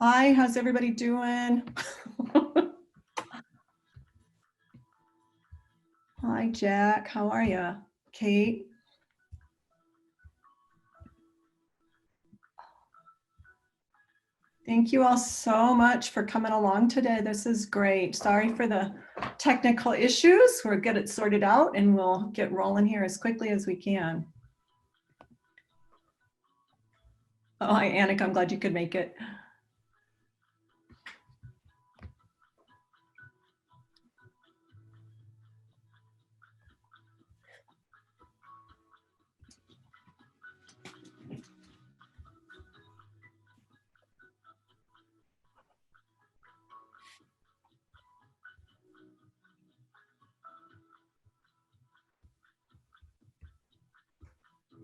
Hi, how's everybody doing? Hi, Jack. How are you? Kate? Thank you all so much for coming along today. This is great. Sorry for the technical issues. We'll get it sorted out and we'll get rolling here as quickly as we can. Oh, hi, Annika. I'm glad you could make it.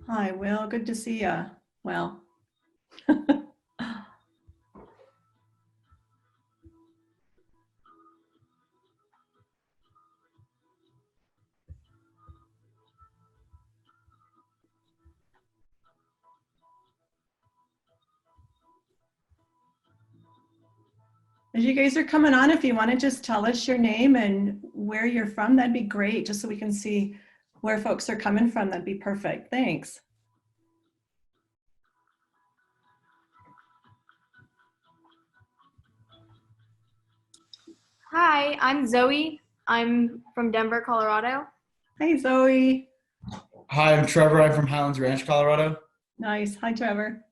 Hi, Will. Good to see you. Well. As you guys are coming on, if you want to just tell us your name and where you're from, that'd be great, just so we can see where folks are coming from. That'd be perfect. Thanks. Hi, I'm Zoe. I'm from Denver, Colorado. Hey, Zoe. Hi, I'm Trevor. I'm from Highlands Ranch, Colorado. Nice. Hi, Trevor.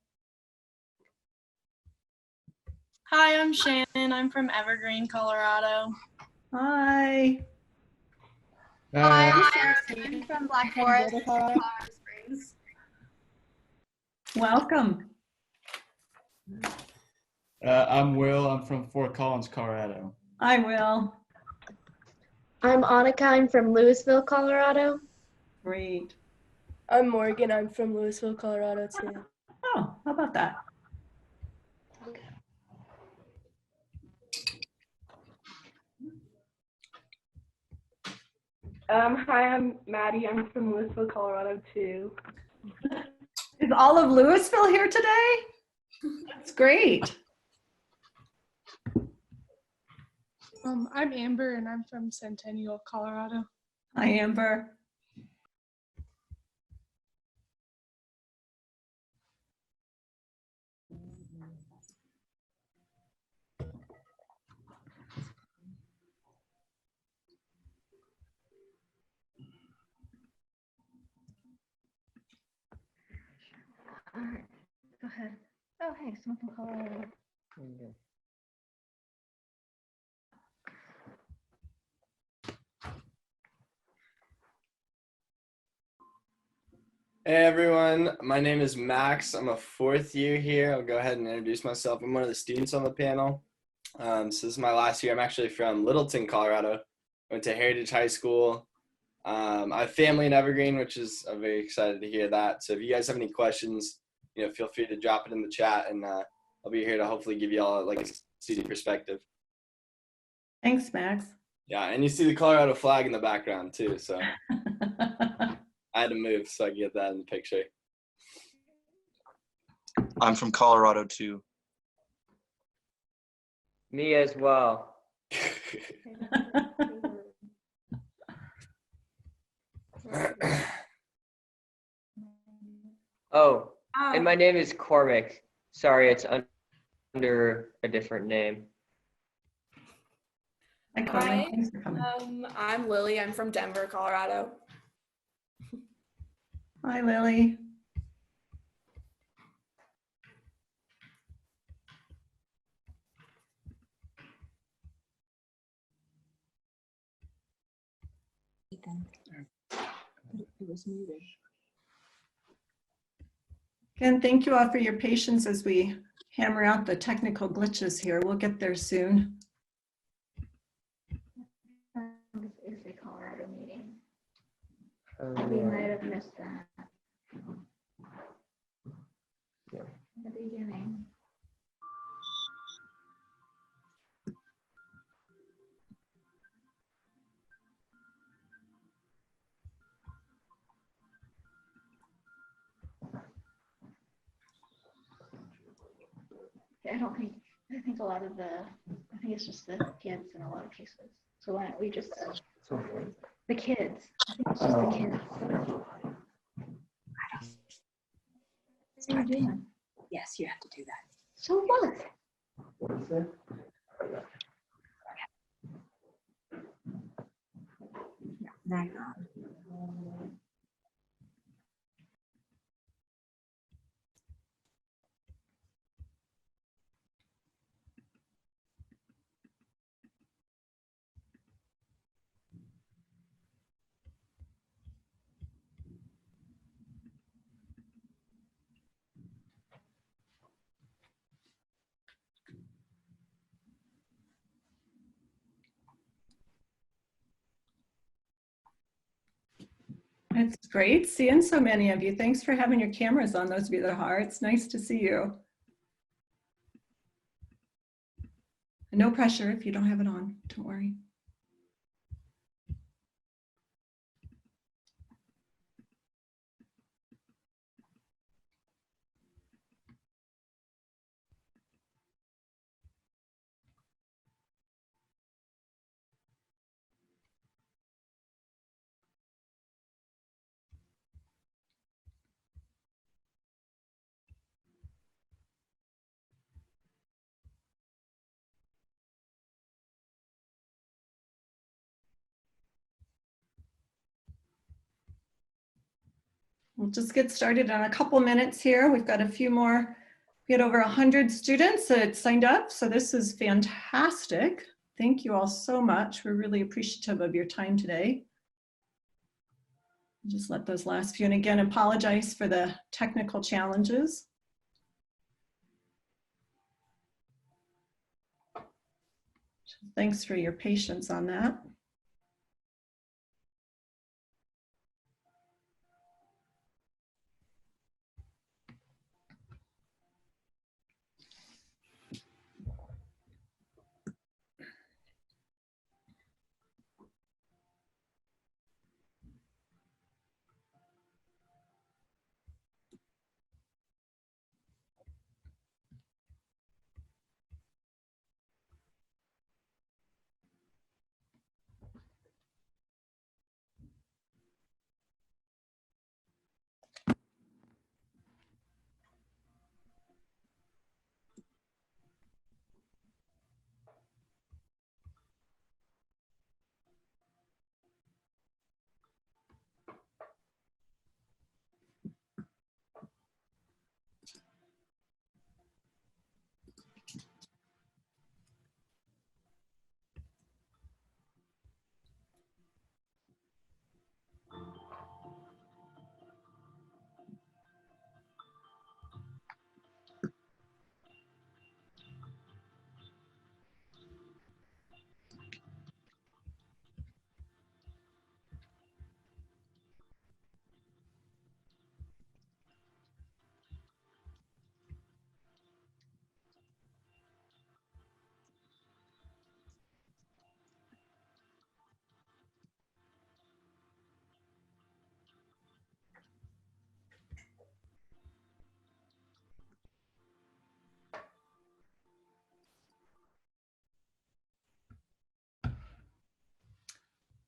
Hi, I'm Shannon. I'm from Evergreen, Colorado. Hi. Hi, I'm Sarah from Black Forest, Colorado Springs. Welcome. I'm Will. I'm from Fort Collins, Colorado. Hi, Will. I'm Annika. I'm from Louisville, Colorado. Great. I'm Morgan. I'm from Louisville, Colorado, too. Oh, how about that? Hi, I'm Maddie. I'm from Louisville, Colorado, too. Is all of Louisville here today? That's great. I'm Amber, and I'm from Centennial, Colorado. Hi, Amber. All right, go ahead. Oh, hey, someone from Colorado. Hey everyone, my name is Max. I'm a fourth year here. I'll go ahead and introduce myself. I'm one of the students on the panel. So this is my last year. I'm actually from Littleton, Colorado. Went to Heritage High School. I have family in Evergreen, which is I'm very excited to hear that. So if you guys have any questions, feel free to drop it in the chat, and I'll be here to hopefully give you all like a city perspective. Thanks, Max. Yeah, and you see the Colorado flag in the background too. So I had to move so I could get that in the picture. I'm from Colorado too. Me as well. Oh, and my name is Cormac. Sorry, it's under a different name. Hi, Cormac. Thanks for coming. I'm Lily. I'm from Denver, Colorado. Hi, Lily. It was muted. Again, thank you all for your patience as we hammer out the technical glitches here. We'll get there soon. This is a Colorado meeting. Oh, We yeah. might have missed that. Yeah. At the beginning. I don't think I think it's just the kids in a lot of cases. So why don't we just, the kids, I think it's just the kids. What are you doing? Yes, you have to do that. So what? Right on. It's great seeing so many of you. Thanks for having your cameras on, those of you that are. It's nice to see you. No pressure if you don't have it on, don't worry. We'll just get started in a couple minutes here. We've got a few more, we had over 100 students that signed up. So this is fantastic. Thank you all so much. We're really appreciative of your time today. Just let those last few, and again, apologize for the technical challenges. Thanks for your patience on that.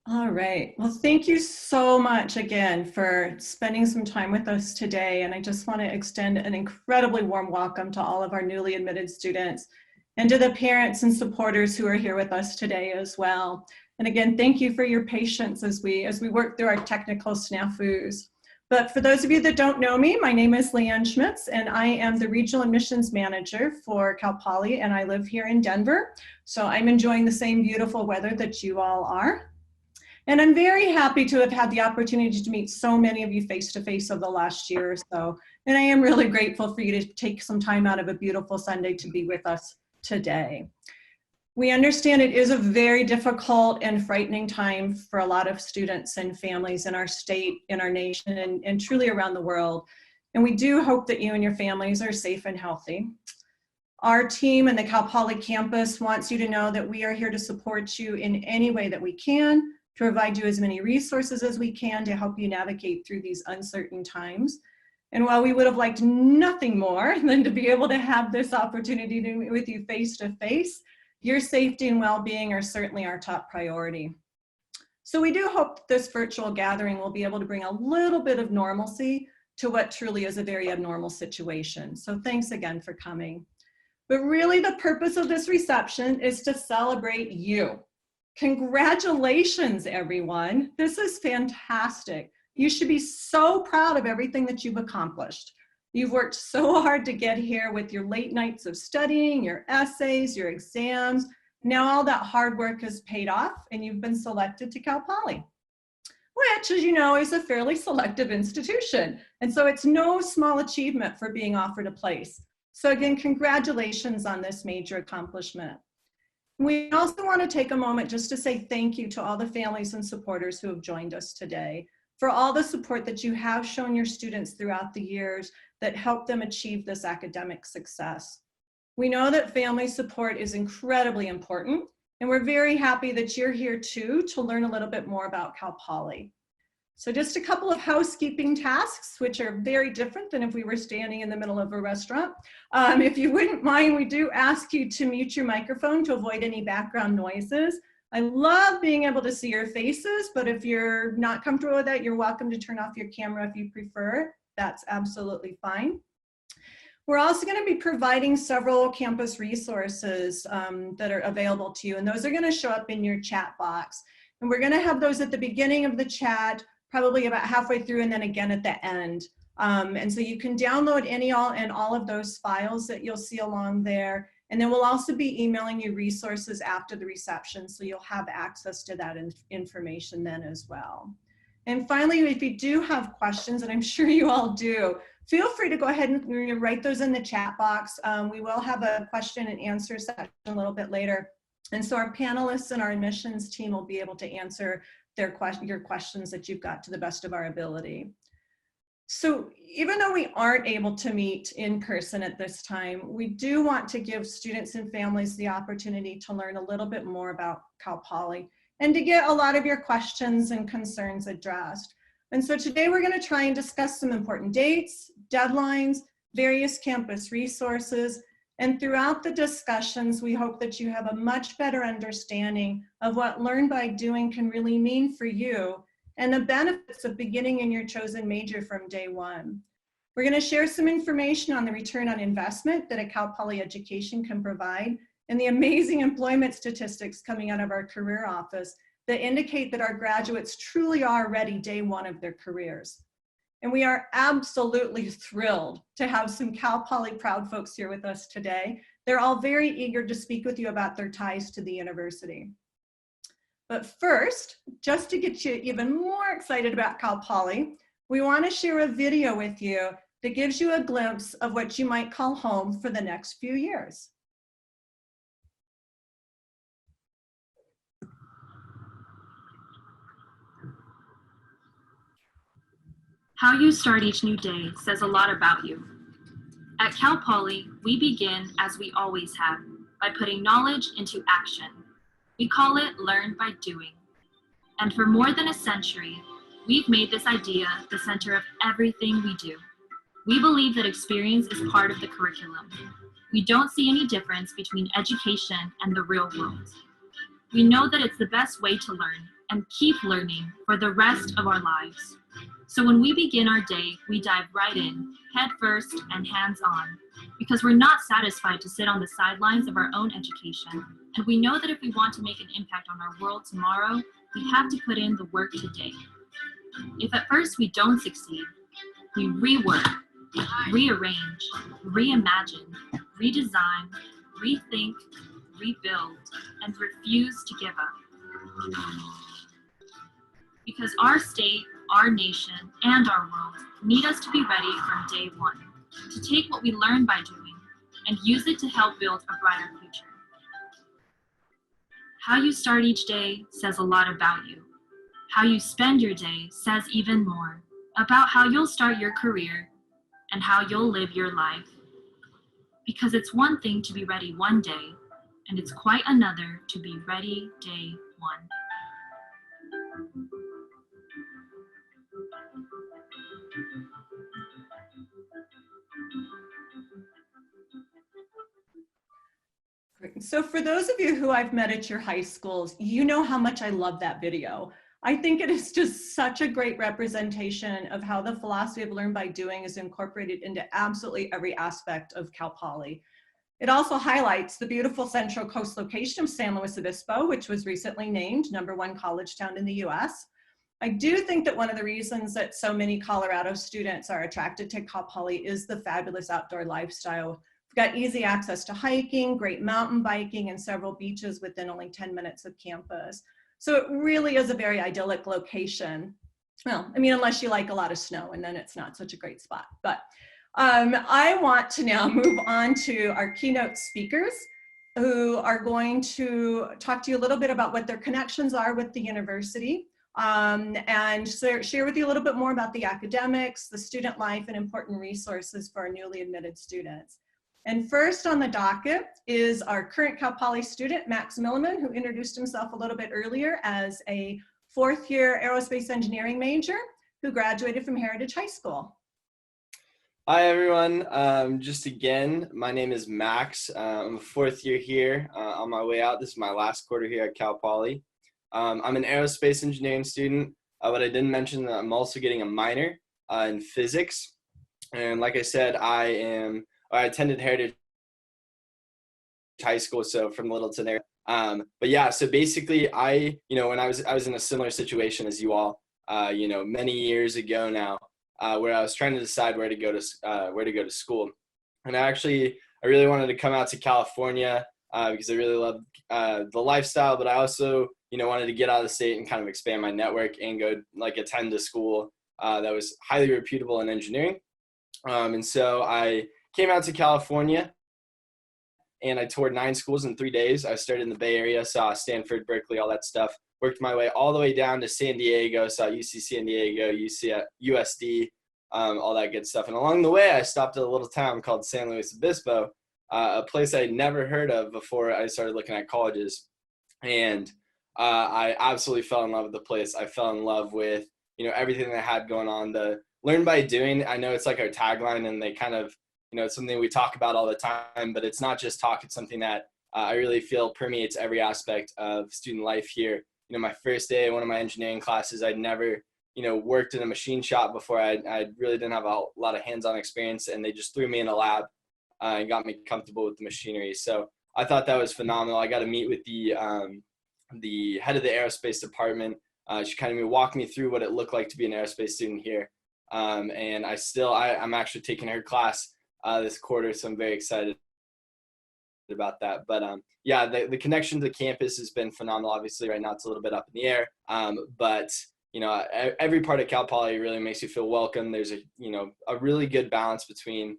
All right. Well, thank you so much again for spending some time with us today. And I just want to extend an incredibly warm welcome to all of our newly admitted students and to the parents and supporters who are here with us today as well. And again, thank you for your patience as we work through our technical snafus. But for those of you that don't know me, my name is Leanne Schmitz, and I am the Regional Admissions Manager for Cal Poly, and I live here in Denver. So I'm enjoying the same beautiful weather that you all are. And I'm very happy to have had the opportunity to meet so many of you face-to-face over the last year or so. And I am really grateful for you to take some time out of a beautiful Sunday to be with us today. We understand it is a very difficult and frightening time for a lot of students and families in our state, in our nation, and truly around the world. And we do hope that you and your families are safe and healthy. Our team and the Cal Poly campus wants you to know that we are here to support you in any way that we can, to provide you as many resources as we can to help you navigate through these uncertain times. And while we would have liked nothing more than to be able to have this opportunity to meet with you face to face, your safety and well-being are certainly our top priority. So we do hope that this virtual gathering will be able to bring a little bit of normalcy to what truly is a very abnormal situation. So thanks again for coming. But really the purpose of this reception is to celebrate you. Congratulations, everyone. This is fantastic. You should be so proud of everything that you've accomplished. You've worked so hard to get here with your late nights of studying, your essays, your exams. Now all that hard work has paid off and you've been selected to Cal Poly, which, as you know, is a fairly selective institution. And so it's no small achievement for being offered a place. So again, congratulations on this major accomplishment. We also want to take a moment just to say thank you to all the families and supporters who have joined us today for all the support that you have shown your students throughout the years that helped them achieve this academic success. We know that family support is incredibly important, and we're very happy that you're here too to learn a little bit more about Cal Poly. So just a couple of housekeeping tasks, which are very different than if we were standing in the middle of a restaurant. If you wouldn't mind, we do ask you to mute your microphone to avoid any background noises. I love being able to see your faces, but if you're not comfortable with that, you're welcome to turn off your camera if you prefer. That's absolutely fine. We're also going to be providing several campus resources that are available to you, and those are going to show up in your chat box. And we're going to have those at the beginning of the chat, probably about halfway through, and then again at the end. And so you can download all of those files that you'll see along there. And then we'll also be emailing you resources after the reception, so you'll have access to that information then as well. And finally, if you do have questions, and I'm sure you all do, feel free to go ahead and write those in the chat box. We will have a question and answer session a little bit later. And so our panelists and our admissions team will be able to answer your questions that you've got to the best of our ability. So even though we aren't able to meet in person at this time, we do want to give students and families the opportunity to learn a little bit more about Cal Poly and to get a lot of your questions and concerns addressed. And so today we're going to try and discuss some important dates, deadlines, various campus resources, and throughout the discussions, we hope that you have a much better understanding of what Learn by Doing can really mean for you and the benefits of beginning in your chosen major from day one. We're going to share some information on the return on investment that a Cal Poly education can provide and the amazing employment statistics coming out of our career office that indicate that our graduates truly are ready day one of their careers. And we are absolutely thrilled to have some Cal Poly proud folks here with us today. They're all very eager to speak with you about their ties to the university. But first, just to get you even more excited about Cal Poly, we want to share a video with you that gives you a glimpse of what you might call home for the next few years. How you start each new day says a lot about you. At Cal Poly, we begin as we always have, by putting knowledge into action. We call it Learn by Doing. And for more than a century, we've made this idea the center of everything we do. We believe that experience is part of the curriculum. We don't see any difference between education and the real world. We know that it's the best way to learn and keep learning for the rest of our lives. So when we begin our day, we dive right in, head first and hands on, because we're not satisfied to sit on the sidelines of our own education. And we know that if we want to make an impact on our world tomorrow, we have to put in the work today. If at first we don't succeed, we rework, rearrange, reimagine, redesign, rethink, rebuild, and refuse to give up. Because our state, our nation, and our world need us to be ready from day one, to take what we learn by doing and use it to help build a brighter future. How you start each day says a lot about you. How you spend your day says even more about how you'll start your career and how you'll live your life. Because it's one thing to be ready one day, and it's quite another to be ready day one. So for those of you who I've met at your high schools, you know how much I love that video. I think it is just such a great representation of how the philosophy of learn by doing is incorporated into absolutely every aspect of Cal Poly. It also highlights the beautiful Central Coast location of San Luis Obispo, which was recently named #1 college town in the US. I do think that one of the reasons that so many Colorado students are attracted to Cal Poly is the fabulous outdoor lifestyle. We've got easy access to hiking, great mountain biking, and several beaches within only 10 minutes of campus. So it really is a very idyllic location. Well, I mean, unless you like a lot of snow, and then it's not such a great spot. But I want to now move on to our keynote speakers, who are going to talk to you a little bit about what their connections are with the university, and share with you a little bit more about the academics, the student life, and important resources for our newly admitted students. And first on the docket is our current Cal Poly student, Max Milliman, who introduced himself a little bit earlier as a fourth-year aerospace engineering major who graduated from Heritage High School. Hi, everyone. Just again, my name is Max. I'm a fourth year here on my way out. This is my last quarter here at Cal Poly. I'm an aerospace engineering student, but I didn't mention that I'm also getting a minor in physics. And like I said, I attended Heritage High School, so from Littleton there. But yeah, so basically when I was in a similar situation as you all, many years ago now, where I was trying to decide where to go to school. And I really wanted to come out to California because I really loved the lifestyle, but I also, wanted to get out of the state and kind of expand my network and go attend a school that was highly reputable in engineering. And so I came out to California and I toured 9 schools in 3 days. I started in the Bay Area, saw Stanford, Berkeley, all that stuff. Worked my way all the way down to San Diego, saw UC San Diego, USD, all that good stuff. And along the way, I stopped at a little town called San Luis Obispo, a place I'd never heard of before I started looking at colleges. And I absolutely fell in love with the place. I fell in love with, everything that had going on. The learn by doing, I know it's like our tagline, and they kind of, it's something we talk about all the time, but it's not just talk. It's something that I really feel permeates every aspect of student life here. My first day in one of my engineering classes, I'd never, worked in a machine shop before. I really didn't have a lot of hands-on experience, and they just threw me in a lab and got me comfortable with the machinery. So I thought that was phenomenal. I got to meet with the head of the aerospace department. She kind of walked me through what it looked like to be an aerospace student here. And I'm actually taking her class this quarter, so I'm very excited about that. But yeah, the connection to the campus has been phenomenal. Obviously right now it's a little bit up in the air, but every part of Cal Poly really makes you feel welcome. There's a really good balance between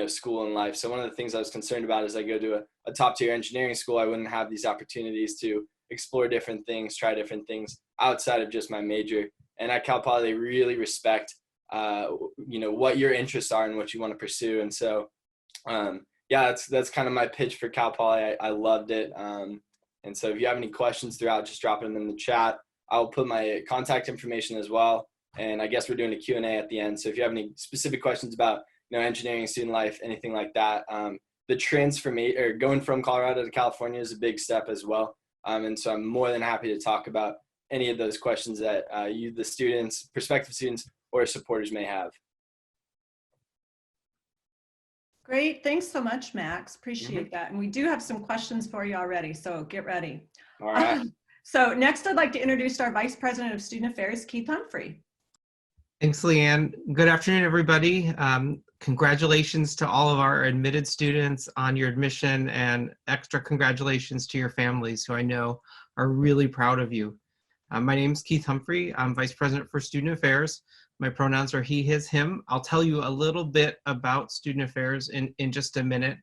school and life. So one of the things I was concerned about is I go to a top tier engineering school, I wouldn't have these opportunities to explore different things, try different things outside of just my major. And at Cal Poly, they really respect what your interests are and what you want to pursue. And so yeah, that's kind of my pitch for Cal Poly. I loved it. And so if you have any questions throughout, just drop them in the chat. I'll put my contact information as well. And I guess we're doing a Q&A at the end. So if you have any specific questions about, engineering, student life, anything like that, the transformation or going from Colorado to California is a big step as well. And so I'm more than happy to talk about any of those questions that you, the students, prospective students, or supporters may have. Great, thanks so much, Max. Appreciate that. And we do have some questions for you already, so get ready. All right. So next I'd like to introduce our Vice President of Student Affairs, Keith Humphrey. Thanks, Leanne. Good afternoon, everybody. Congratulations to all of our admitted students on your admission, and extra congratulations to your families, who I know are really proud of you. My name is Keith Humphrey. I'm Vice President for Student Affairs. My pronouns are he, his, him. I'll tell you a little bit about Student Affairs in just a minute,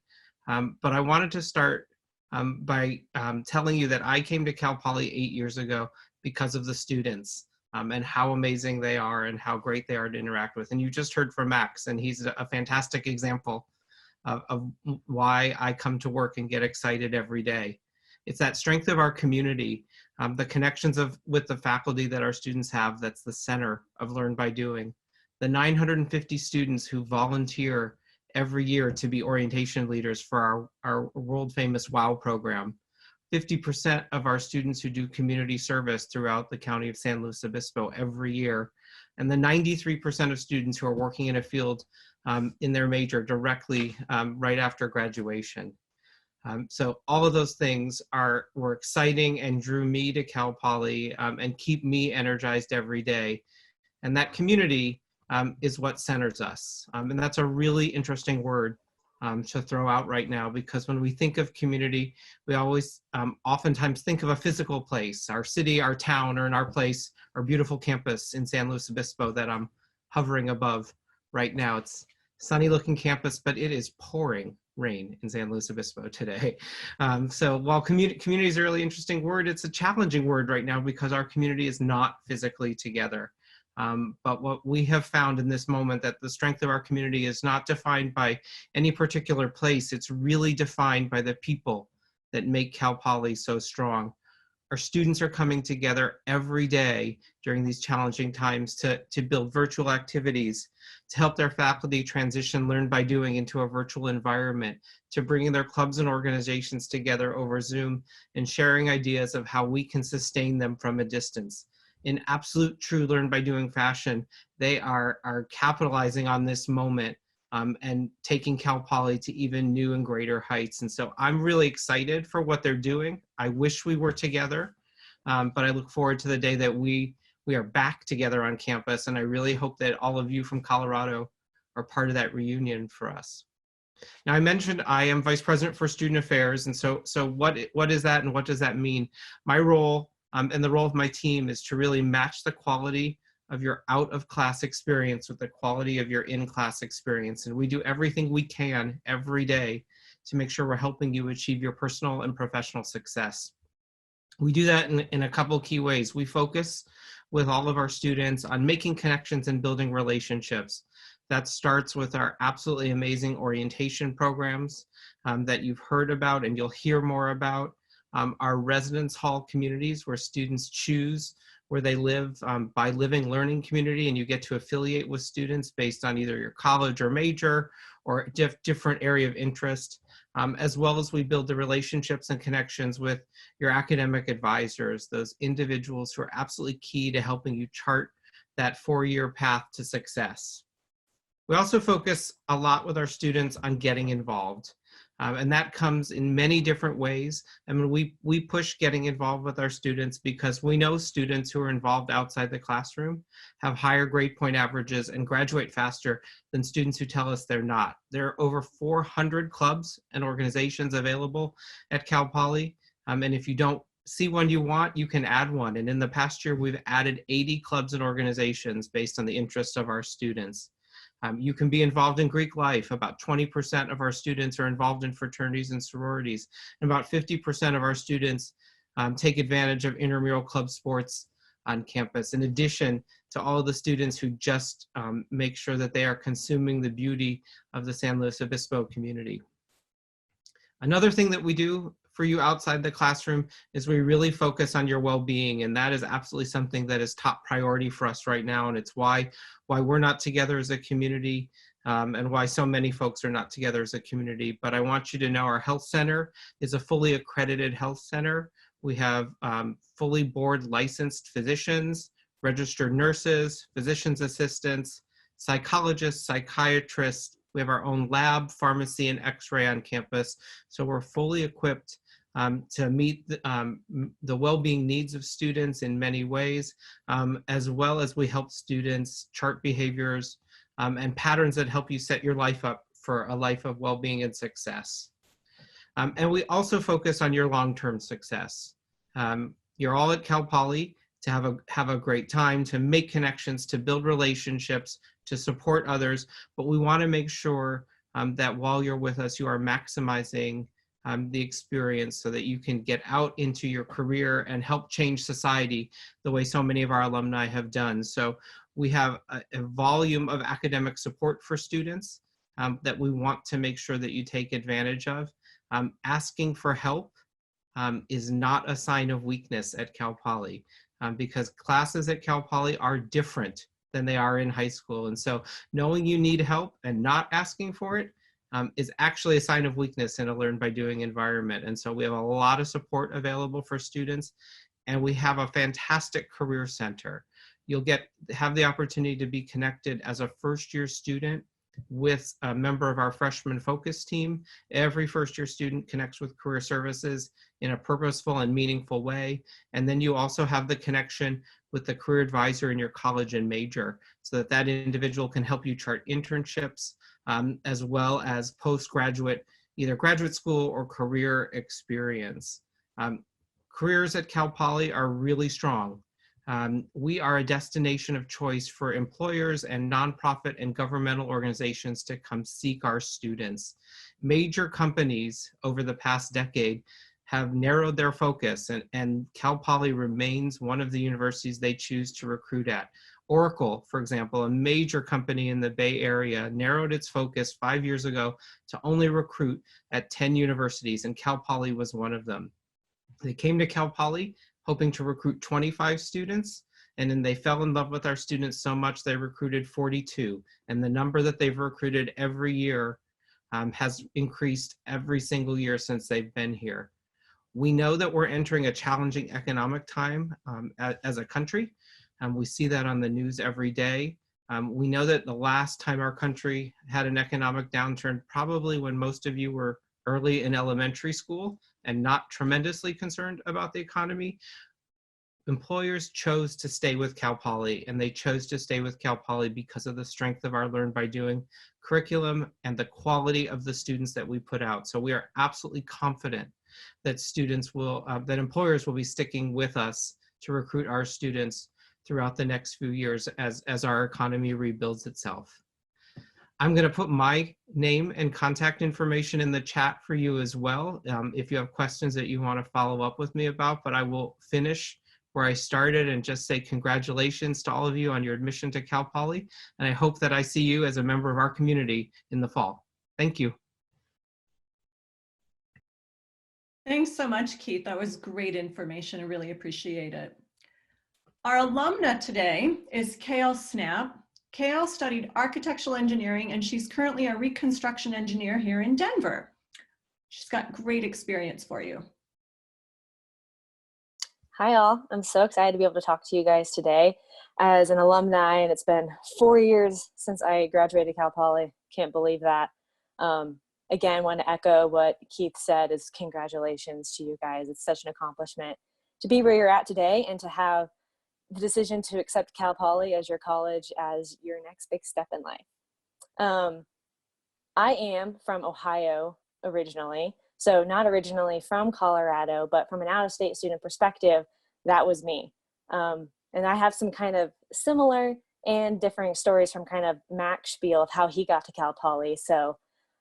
but I wanted to start by telling you that I came to Cal Poly 8 years ago because of the students. And how amazing they are and how great they are to interact with. And you just heard from Max, and he's a fantastic example of why I come to work and get excited every day. It's that strength of our community, the connections with the faculty that our students have, that's the center of Learn by Doing. The 950 students who volunteer every year to be orientation leaders for our world famous WOW program. 50% of our students who do community service throughout the county of San Luis Obispo every year, and the 93% of students who are working in a field in their major directly right after graduation. So all of those things were exciting and drew me to Cal Poly and keep me energized every day. And that community is what centers us. And that's a really interesting word to throw out right now, because when we think of community, we always oftentimes think of a physical place, our city, our town, or in our place, our beautiful campus in San Luis Obispo that I'm hovering above right now. It's a sunny looking campus, but it is pouring rain in San Luis Obispo today. So while community is a really interesting word, it's a challenging word right now because our community is not physically together. But what we have found in this moment, that the strength of our community is not defined by any particular place. It's really defined by the people that make Cal Poly so strong. Our students are coming together every day during these challenging times to build virtual activities, to help their faculty transition learn by doing into a virtual environment, to bringing their clubs and organizations together over Zoom and sharing ideas of how we can sustain them from a distance. In absolute true learn by doing fashion, they are capitalizing on this moment and taking Cal Poly to even new and greater heights. And so I'm really excited for what they're doing. I wish we were together, but I look forward to the day that we are back together on campus. And I really hope that all of you from Colorado are part of that reunion for us. Now, I mentioned I am Vice President for Student Affairs. And so what is that and what does that mean? My role and the role of my team is to really match the quality of your out-of-class experience with the quality of your in-class experience. And we do everything we can every day to make sure we're helping you achieve your personal and professional success. We do that in a couple key ways. We focus with all of our students on making connections and building relationships. That starts with our absolutely amazing orientation programs that you've heard about and you'll hear more about. Our residence hall communities where students choose where they live by living learning community, and you get to affiliate with students based on either your college or major or different area of interest, as well as we build the relationships and connections with your academic advisors, those individuals who are absolutely key to helping you chart that 4-year path to success. We also focus a lot with our students on getting involved. And that comes in many different ways. I mean, we push getting involved with our students because we know students who are involved outside the classroom have higher grade point averages and graduate faster than students who tell us they're not. There are over 400 clubs and organizations available at Cal Poly. And if you don't see one you want, you can add one. And in the past year, we've added 80 clubs and organizations based on the interests of our students. You can be involved in Greek life. About 20% of our students are involved in fraternities and sororities. And about 50% of our students take advantage of intramural club sports on campus, in addition to all of the students who just make sure that they are consuming the beauty of the San Luis Obispo community. Another thing that we do for you outside the classroom is we really focus on your well-being, and that is absolutely something that is top priority for us right now, and it's why we're not together as a community and why so many folks are not together as a community. But I want you to know our health center is a fully accredited health center. We have fully board licensed physicians, registered nurses, physician's assistants, psychologists, psychiatrists. We have our own lab, pharmacy, and x-ray on campus. So we're fully equipped to meet the well-being needs of students in many ways, as well as we help students chart behaviors and patterns that help you set your life up for a life of well-being and success. And we also focus on your long-term success. You're all at Cal Poly to have a great time, to make connections, to build relationships, to support others, but we want to make sure that while you're with us, you are maximizing the experience so that you can get out into your career and help change society the way so many of our alumni have done. So we have a volume of academic support for students that we want to make sure that you take advantage of. Asking for help is not a sign of weakness at Cal Poly because classes at Cal Poly are different than they are in high school. And so knowing you need help and not asking for it is actually a sign of weakness in a learn by doing environment. And so we have a lot of support available for students, and we have a fantastic career center. You'll have the opportunity to be connected as a first-year student with a member of our freshman focus team. Every first-year student connects with Career Services in a purposeful and meaningful way. And then you also have the connection with the career advisor in your college and major, so that that individual can help you chart internships, as well as postgraduate, either graduate school or career experience. Careers at Cal Poly are really strong. We are a destination of choice for employers and nonprofit and governmental organizations to come seek our students. Major companies over the past decade have narrowed their focus, and Cal Poly remains one of the universities they choose to recruit at. Oracle, for example, a major company in the Bay Area, narrowed its focus 5 years ago to only recruit at 10 universities, and Cal Poly was one of them. They came to Cal Poly hoping to recruit 25 students, and then they fell in love with our students so much they recruited 42. And the number that they've recruited every year has increased every single year since they've been here. We know that we're entering a challenging economic time as a country. We see that on the news every day. We know that the last time our country had an economic downturn, probably when most of you were early in elementary school and not tremendously concerned about the economy, employers chose to stay with Cal Poly, and they chose to stay with Cal Poly because of the strength of our Learn by Doing curriculum and the quality of the students that we put out. So we are absolutely confident that that employers will be sticking with us to recruit our students throughout the next few years as our economy rebuilds itself. I'm going to put my name and contact information in the chat for you as well, if you have questions that you want to follow up with me about, but I will finish where I started and just say congratulations to all of you on your admission to Cal Poly, and I hope that I see you as a member of our community in the fall. Thank you. Thanks so much, Keith. That was great information. I really appreciate it. Our alumna today is Kale Snap. Kale studied architectural engineering, and she's currently a reconstruction engineer here in Denver. She's got great experience for you. Hi all, I'm so excited to be able to talk to you guys today as an alumni, and it's been 4 years since I graduated Cal Poly. Can't believe that. Again, want to echo what Keith said, is congratulations to you guys. It's such an accomplishment to be where you're at today and to have the decision to accept Cal Poly as your college as your next big step in life. I am from Ohio originally, so not originally from Colorado, but from an out-of-state student perspective, that was me. And I have some kind of similar and differing stories from kind of Mac's spiel of how he got to Cal Poly. So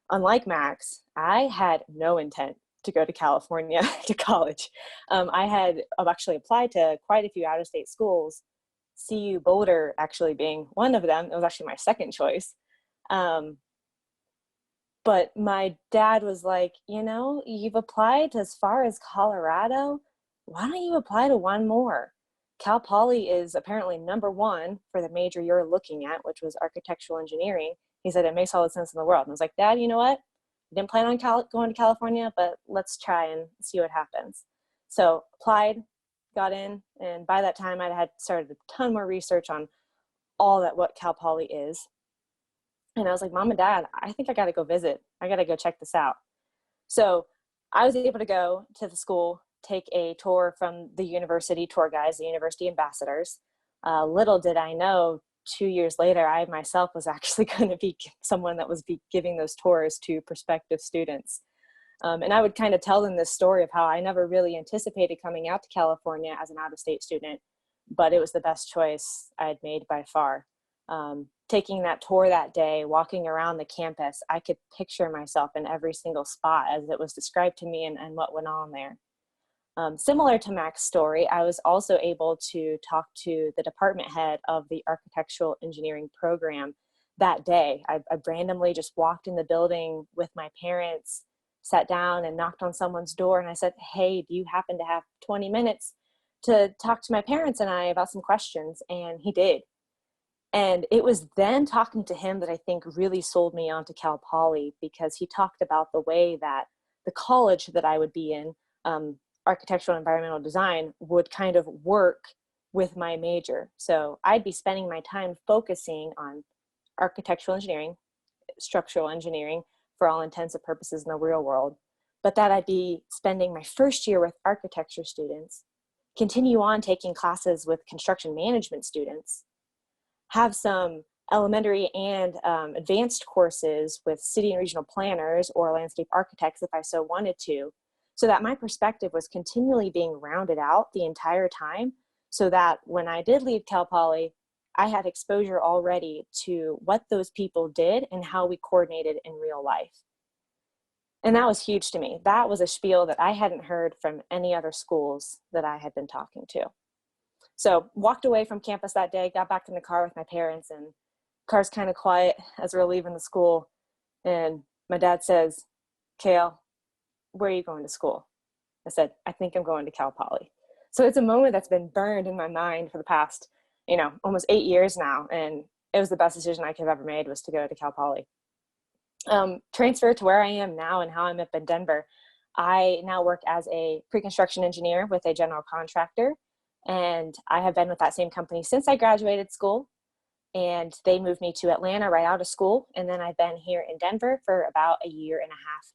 unlike Mac's, I had no intent to go to California to college. I've actually applied to quite a few out-of-state schools, CU Boulder actually being one of them. It was actually my second choice. But my dad was like, you know, you've applied as far as Colorado. Why don't you apply to one more? Cal Poly is apparently #1 for the major you're looking at, which was architectural engineering. He said, it makes all the sense in the world. And I was like, Dad, you know what? I didn't plan on going to California, but let's try and see what happens. So applied, got in, and by that time I had started a ton more research on what Cal Poly is. And I was like, Mom and Dad, I think I got to go visit. I got to go check this out. So I was able to go to the school, take a tour from the university tour guides, the university ambassadors. Little did I know, 2 years later, I myself was actually going to be someone that was giving those tours to prospective students. And I would kind of tell them this story of how I never really anticipated coming out to California as an out-of-state student, but it was the best choice I had made by far. Taking that tour that day, walking around the campus, I could picture myself in every single spot as it was described to me and what went on there. Similar to Mac's story, I was also able to talk to the department head of the architectural engineering program that day. I randomly just walked in the building with my parents, sat down and knocked on someone's door, and I said, hey, do you happen to have 20 minutes to talk to my parents and I about some questions? And he did. And it was then talking to him that I think really sold me onto Cal Poly, because he talked about the way that the college that I would be in, architectural and environmental design, would kind of work with my major. So I'd be spending my time focusing on architectural engineering, structural engineering for all intents and purposes in the real world, but that I'd be spending my first year with architecture students, continue on taking classes with construction management students, have some elementary and advanced courses with city and regional planners or landscape architects if I so wanted to, so that my perspective was continually being rounded out the entire time, so that when I did leave Cal Poly, I had exposure already to what those people did and how we coordinated in real life. And that was huge to me. That was a spiel that I hadn't heard from any other schools that I had been talking to. So walked away from campus that day, got back in the car with my parents, and car's kind of quiet as we're leaving the school. And my dad says, "Kale, where are you going to school?" I said, "I think I'm going to Cal Poly." So it's a moment that's been burned in my mind for the past, almost 8 years now. And it was the best decision I could have ever made, was to go to Cal Poly. Transfer to where I am now and how I'm up in Denver. I now work as a pre-construction engineer with a general contractor. And I have been with that same company since I graduated school. And they moved me to Atlanta right out of school. And then I've been here in Denver for about a year and a half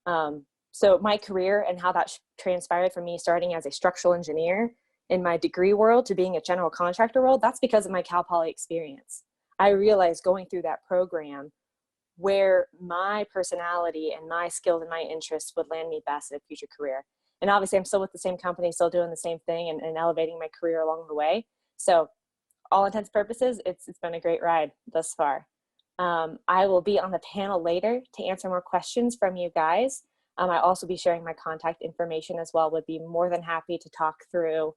now. So my career and how that transpired from me starting as a structural engineer in my degree world to being a general contractor world, that's because of my Cal Poly experience. I realized going through that program where my personality and my skills and my interests would land me best in a future career. And obviously I'm still with the same company, still doing the same thing and elevating my career along the way. So all intents and purposes, it's been a great ride thus far. I will be on the panel later to answer more questions from you guys. I'll also be sharing my contact information as well. Would be more than happy to talk through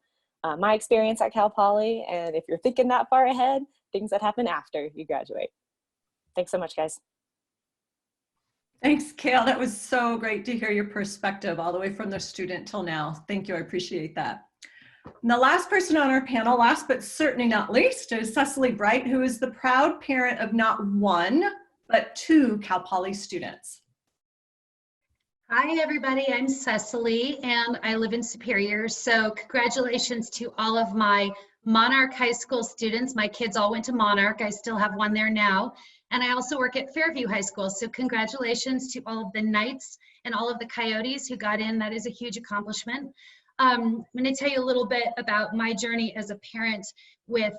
my experience at Cal Poly, and if you're thinking that far ahead, things that happen after you graduate. Thanks so much, guys. Thanks, Kale. That was so great to hear your perspective all the way from the student till now. Thank you. I appreciate that. And the last person on our panel, last but certainly not least, is Cecily Bright, who is the proud parent of not one, but 2 Cal Poly students. Hi, everybody. I'm Cecily, and I live in Superior. So congratulations to all of my Monarch High School students. My kids all went to Monarch. I still have one there now. And I also work at Fairview High School. So congratulations to all of the Knights and all of the Coyotes who got in. That is a huge accomplishment. I'm going to tell you a little bit about my journey as a parent with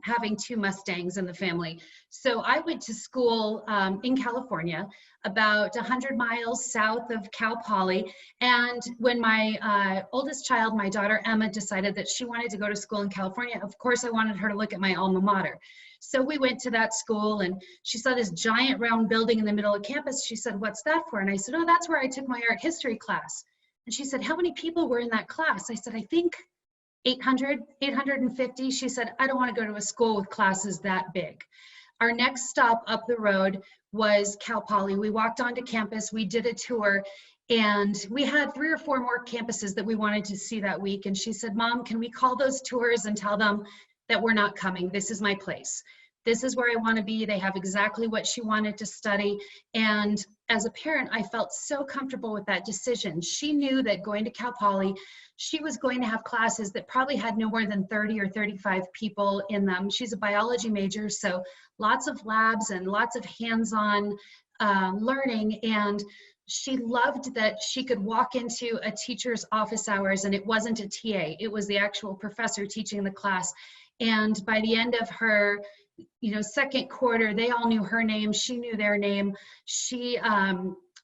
having 2 Mustangs in the family. So I went to school in California, about 100 miles south of Cal Poly. And when my oldest child, my daughter Emma, decided that she wanted to go to school in California, of course I wanted her to look at my alma mater. So we went to that school, and she saw this giant round building in the middle of campus. She said, "What's that for?" And I said, "Oh, that's where I took my art history class." And she said, "How many people were in that class?" I said, "I think 800, 850. She said, "I don't want to go to a school with classes that big." Our next stop up the road was Cal Poly. We walked onto campus, we did a tour, and we had 3 or 4 more campuses that we wanted to see that week. And she said, "Mom, can we call those tours and tell them that we're not coming? This is my place. This is where I want to be." They have exactly what she wanted to study. And as a parent, I felt so comfortable with that decision. She knew that going to Cal Poly, she was going to have classes that probably had no more than 30 or 35 people in them. She's a biology major, so lots of labs and lots of hands-on learning. And she loved that she could walk into a teacher's office hours and it wasn't a TA, it was the actual professor teaching the class. And by the end of her second quarter, they all knew her name, she knew their name.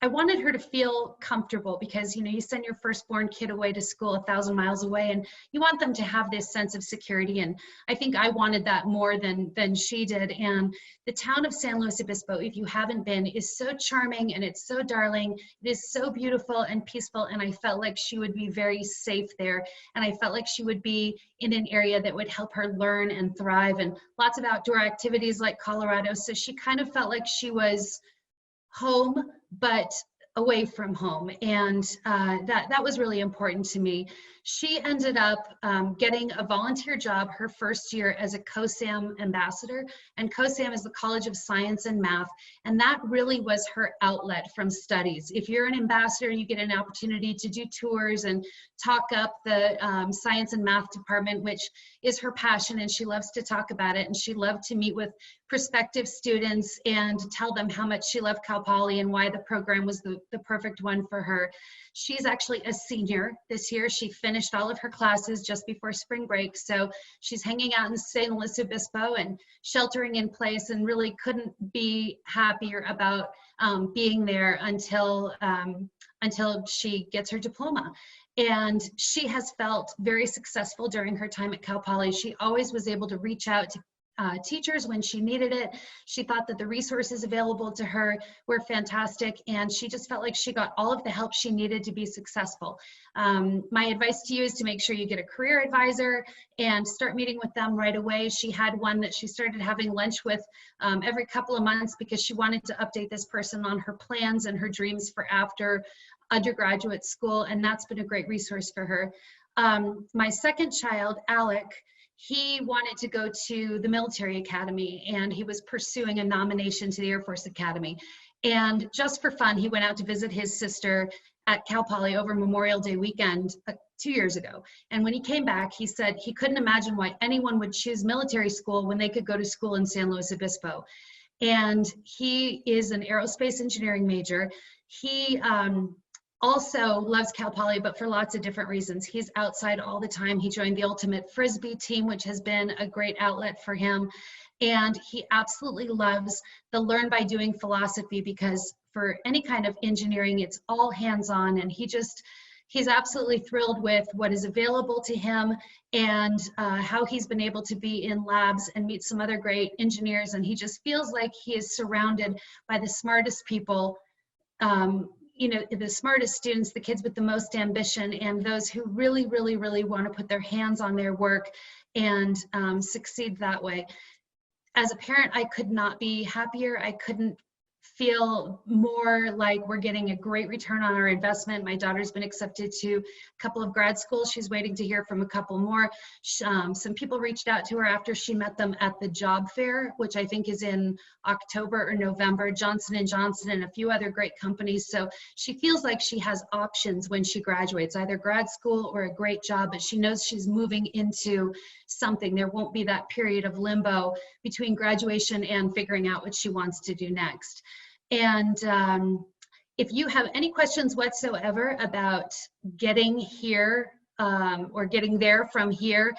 I wanted her to feel comfortable because, you send your firstborn kid away to school 1,000 miles away and you want them to have this sense of security. And I think I wanted that more than she did. And the town of San Luis Obispo, if you haven't been, is so charming and it's so darling. It is so beautiful and peaceful. And I felt like she would be very safe there. And I felt like she would be in an area that would help her learn and thrive, and lots of outdoor activities like Colorado. So she kind of felt like she was home, but away from home, and that was really important to me. She ended up getting a volunteer job her first year as a COSAM ambassador, and COSAM is the College of Science and Math, and that really was her outlet from studies. If you're an ambassador, you get an opportunity to do tours and talk up the science and math department, which is her passion, and she loves to talk about it, and she loved to meet with prospective students and tell them how much she loved Cal Poly and why the program was the perfect one for her. She's actually a senior this year. She finished all of her classes just before spring break, so she's hanging out in San Luis Obispo and sheltering in place, and really couldn't be happier about being there until she gets her diploma. And she has felt very successful during her time at Cal Poly. She always was able to reach out to teachers when she needed it. She thought that the resources available to her were fantastic, and she just felt like she got all of the help she needed to be successful. My advice to you is to make sure you get a career advisor and start meeting with them right away. She had one that she started having lunch with every couple of months because she wanted to update this person on her plans and her dreams for after undergraduate school, and that's been a great resource for her. My second child, Alec, he wanted to go to the military academy, and he was pursuing a nomination to the Air Force Academy. And just for fun, he went out to visit his sister at Cal Poly over Memorial Day weekend 2 years ago. And when he came back, he said he couldn't imagine why anyone would choose military school when they could go to school in San Luis Obispo. And he is an aerospace engineering major. He also loves Cal Poly, but for lots of different reasons. He's outside all the time. He joined the Ultimate Frisbee team, which has been a great outlet for him. And he absolutely loves the learn by doing philosophy, because for any kind of engineering, it's all hands-on, and he's absolutely thrilled with what is available to him and how he's been able to be in labs and meet some other great engineers. And he just feels like he is surrounded by the smartest people, you know, the smartest students, the kids with the most ambition, and those who really, really, really want to put their hands on their work and succeed that way. As a parent, I could not be happier. I couldn't feel more like we're getting a great return on our investment. My daughter's been accepted to a couple of grad schools. She's waiting to hear from a couple more. Some people reached out to her after she met them at the job fair, which I think is in October or November, Johnson & Johnson and a few other great companies. So she feels like she has options when she graduates, either grad school or a great job, but she knows she's moving into something. There won't be that period of limbo between graduation and figuring out what she wants to do next. And if you have any questions whatsoever about getting here or getting there from here,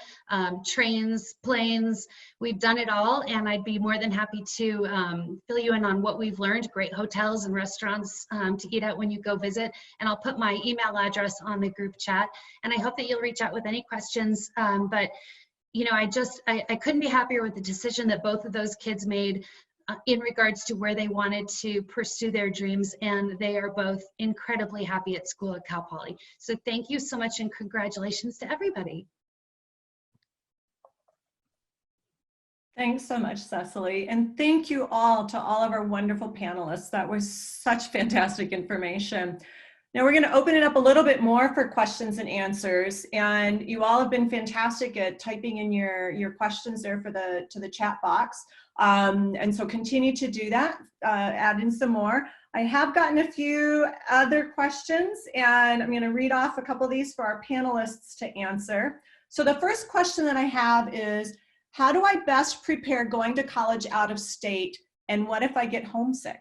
trains, planes, we've done it all, and I'd be more than happy to fill you in on what we've learned, great hotels and restaurants to eat at when you go visit. And I'll put my email address on the group chat, and I hope that you'll reach out with any questions. But you know, I couldn't be happier with the decision that both of those kids made in regards to where they wanted to pursue their dreams, and they are both incredibly happy at school at Cal Poly. So thank you so much, and congratulations to everybody. Thanks so much, Cecily. And thank you all to all of our wonderful panelists. That was such fantastic information. Now we're going to open it up a little bit more for questions and answers. And you all have been fantastic at typing in your questions there for to the chat box. And so continue to do that, add in some more. I have gotten a few other questions, and I'm going to read off a couple of these for our panelists to answer. So the first question that I have is, how do I best prepare going to college out of state, and what if I get homesick?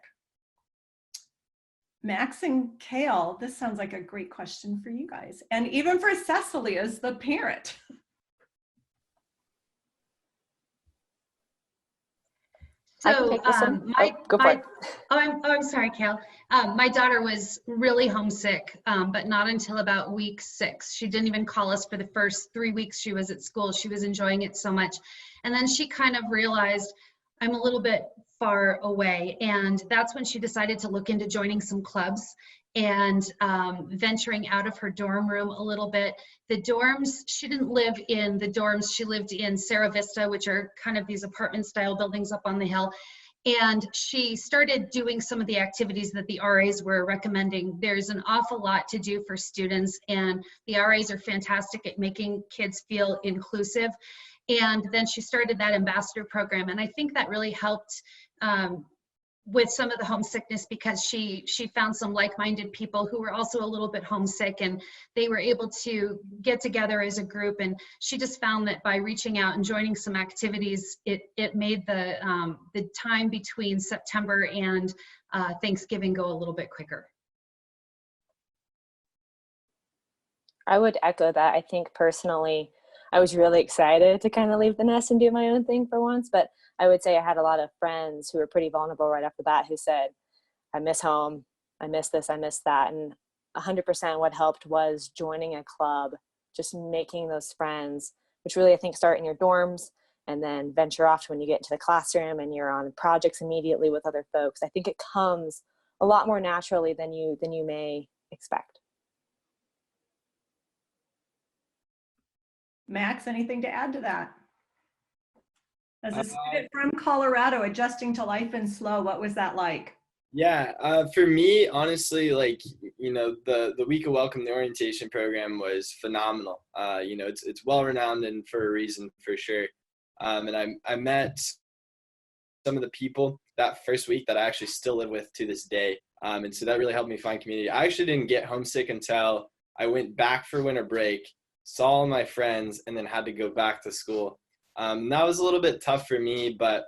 Max and Kale, this sounds like a great question for you guys, and even for Cecily as the parent. So I'm sorry, Kale. My daughter was really homesick, but not until about week 6. She didn't even call us for the first 3 weeks she was at school. She was enjoying it so much. And then she kind of realized, I'm a little bit far away. And that's when she decided to look into joining some clubs and venturing out of her dorm room a little bit. The dorms, she didn't live in the dorms, she lived in Sarah Vista, which are kind of these apartment style buildings up on the hill. And she started doing some of the activities that the RAs were recommending. There's an awful lot to do for students, and the RAs are fantastic at making kids feel inclusive. And then she started that ambassador program, and I think that really helped with some of the homesickness, because she found some like-minded people who were also a little bit homesick, and they were able to get together as a group. And she just found that by reaching out and joining some activities, it made the time between September and Thanksgiving go a little bit quicker. I would echo that. I think personally, I was really excited to kind of leave the nest and do my own thing for once, but I would say I had a lot of friends who were pretty vulnerable right off the bat who said, I miss home, I miss this, I miss that. And 100% what helped was joining a club, just making those friends, which really I think start in your dorms and then venture off to when you get into the classroom and you're on projects immediately with other folks. I think it comes a lot more naturally than you may expect. Max, anything to add to that? As a student from Colorado, adjusting to life in SLO, what was that like? Yeah, for me, honestly, like, you know, the week of welcome, the orientation program was phenomenal. You know, it's well renowned and for a reason, for sure. And I met some of the people that first week that I actually still live with to this day. And so that really helped me find community. I actually didn't get homesick until I went back for winter break, saw all my friends, and then had to go back to school. That was a little bit tough for me, but,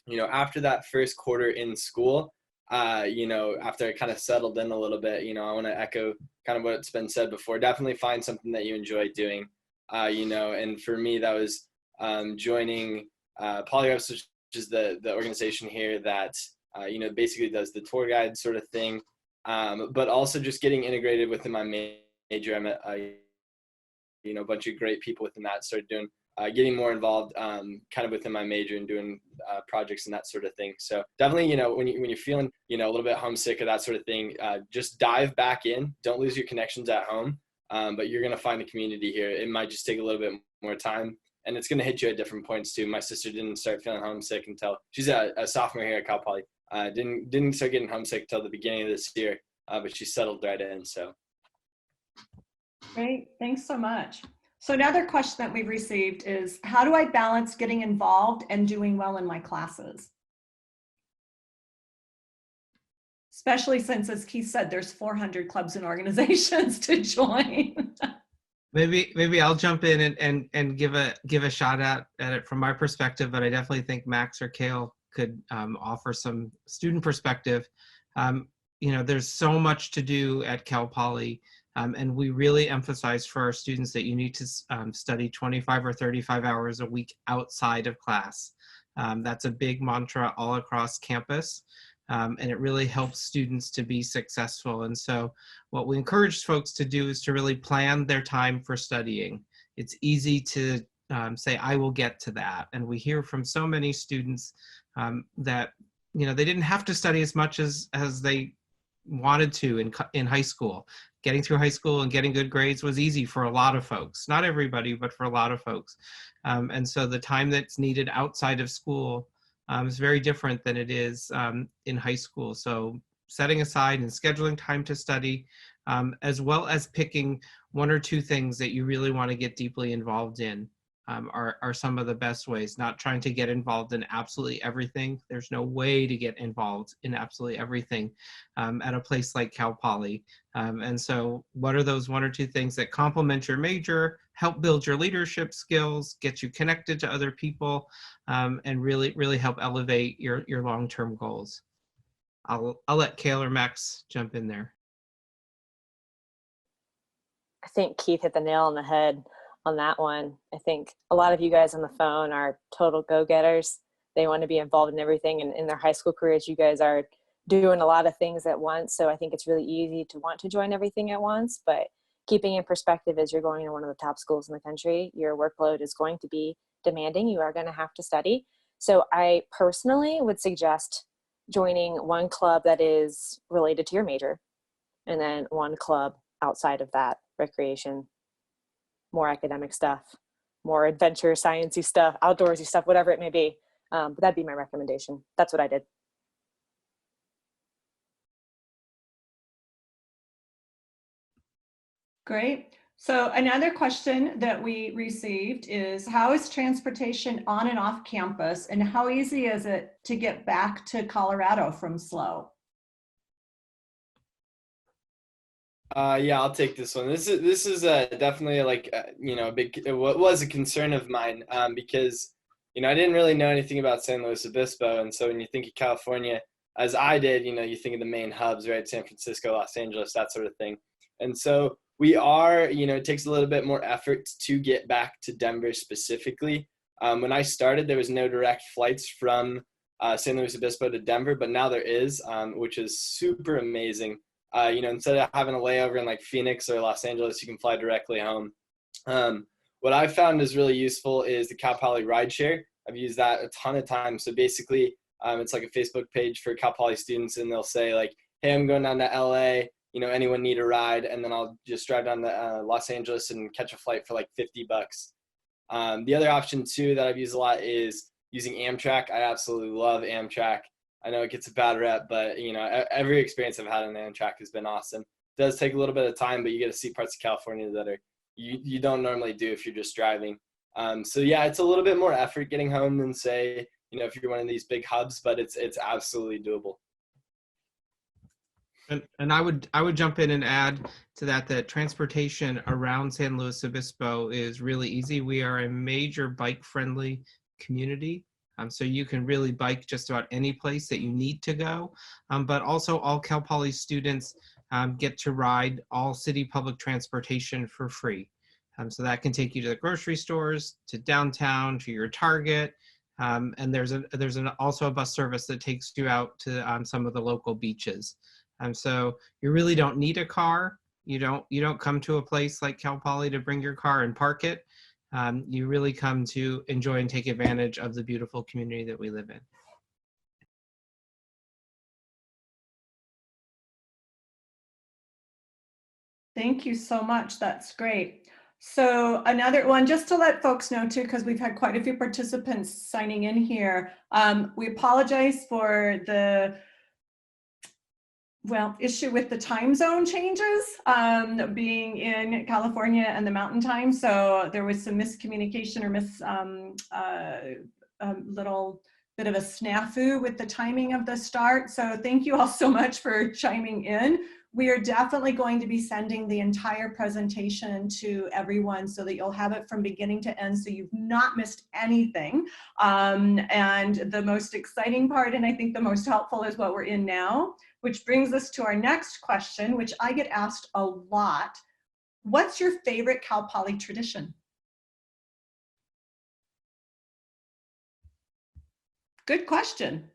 you know, after that first quarter in school, you know, after I kind of settled in a little bit, you know, I want to echo kind of what's been said before. Definitely find something that you enjoy doing, you know, and for me, that was joining Polygraphs, which is the organization here that, you know, basically does the tour guide sort of thing, but also just getting integrated within my major. I met, you know, a bunch of great people within that, started doing getting more involved kind of within my major and doing projects and that sort of thing. So definitely, you know, when you're feeling, you know, a little bit homesick or that sort of thing, just dive back in. Don't lose your connections at home, but you're going to find a community here. It might just take a little bit more time, and it's going to hit you at different points too. My sister didn't start feeling homesick until she's a sophomore here at Cal Poly. Didn't start getting homesick until the beginning of this year, but she settled right in. So. Great, thanks so much. So another question that we've received is, how do I balance getting involved and doing well in my classes? Especially since, as Keith said, there's 400 clubs and organizations to join. Maybe I'll jump in and give a shot at it from my perspective, but I definitely think Max or Kale could offer some student perspective. You know, there's so much to do at Cal Poly. And we really emphasize for our students that you need to study 25 or 35 hours a week outside of class. That's a big mantra all across campus, and it really helps students to be successful. And so what we encourage folks to do is to really plan their time for studying. It's easy to say, I will get to that. And we hear from so many students that, you know, they didn't have to study as much as they wanted to in high school. Getting through high school and getting good grades was easy for a lot of folks. Not everybody, but for a lot of folks. And so the time that's needed outside of school is very different than it is in high school. So setting aside and scheduling time to study, as well as picking one or two things that you really want to get deeply involved in, are some of the best ways. Not trying to get involved in absolutely everything. There's no way to get involved in absolutely everything at a place like Cal Poly. And so what are those one or two things that complement your major, help build your leadership skills, get you connected to other people, and really help elevate your long-term goals? I'll let Kale or Max jump in there. I think Keith hit the nail on the head on that one. I think a lot of you guys on the phone are total go-getters. They want to be involved in everything, and in their high school careers, you guys are doing a lot of things at once. So I think it's really easy to want to join everything at once, but keeping in perspective as you're going to one of the top schools in the country, your workload is going to be demanding. You are going to have to study. So I personally would suggest joining one club that is related to your major, and then one club outside of that, recreation, more academic stuff, more adventure, sciencey stuff, outdoorsy stuff, whatever it may be. But that'd be my recommendation. That's what I did. Great. So another question that we received is, how is transportation on and off campus, and how easy is it to get back to Colorado from SLO? Yeah, I'll take this one. This is definitely like what was a concern of mine, because I didn't really know anything about San Luis Obispo, and so when you think of California, as I did, you think of the main hubs, right? San Francisco, Los Angeles, that sort of thing. And so we are, it takes a little bit more effort to get back to Denver specifically. When I started, there was no direct flights from San Luis Obispo to Denver, but now there is, which is super amazing. Instead of having a layover in like Phoenix or Los Angeles, you can fly directly home. What I've found is really useful is the Cal Poly rideshare. I've used that a ton of times. So basically, it's like a Facebook page for Cal Poly students, and they'll say like, hey, I'm going down to LA, anyone need a ride? And then I'll just drive down to Los Angeles and catch a flight for like $50. The other option too that I've used a lot is using Amtrak. I absolutely love Amtrak. I know it gets a bad rep, but every experience I've had on Amtrak has been awesome. It does take a little bit of time, but you get to see parts of California that are you don't normally do if you're just driving. So yeah, it's a little bit more effort getting home than say, if you're one of these big hubs, but it's absolutely doable. And I would jump in and add to that transportation around San Luis Obispo is really easy. We are a major bike-friendly community. So you can really bike just about any place that you need to go. But also all Cal Poly students get to ride all city public transportation for free. So that can take you to the grocery stores, to downtown, to your Target. And there's also a bus service that takes you out to some of the local beaches. So you really don't need a car. You don't come to a place like Cal Poly to bring your car and park it. You really come to enjoy and take advantage of the beautiful community that we live in. Thank you so much. That's great. So another one, just to let folks know too, because we've had quite a few participants signing in here. We apologize for the issue with the time zone changes, being in California and the mountain time. So there was some miscommunication or little bit of a snafu with the timing of the start. So thank you all so much for chiming in. We are definitely going to be sending the entire presentation to everyone so that you'll have it from beginning to end, so you've not missed anything. And the most exciting part, and I think the most helpful, is what we're in now, which brings us to our next question, which I get asked a lot. What's your favorite Cal Poly tradition? Good question.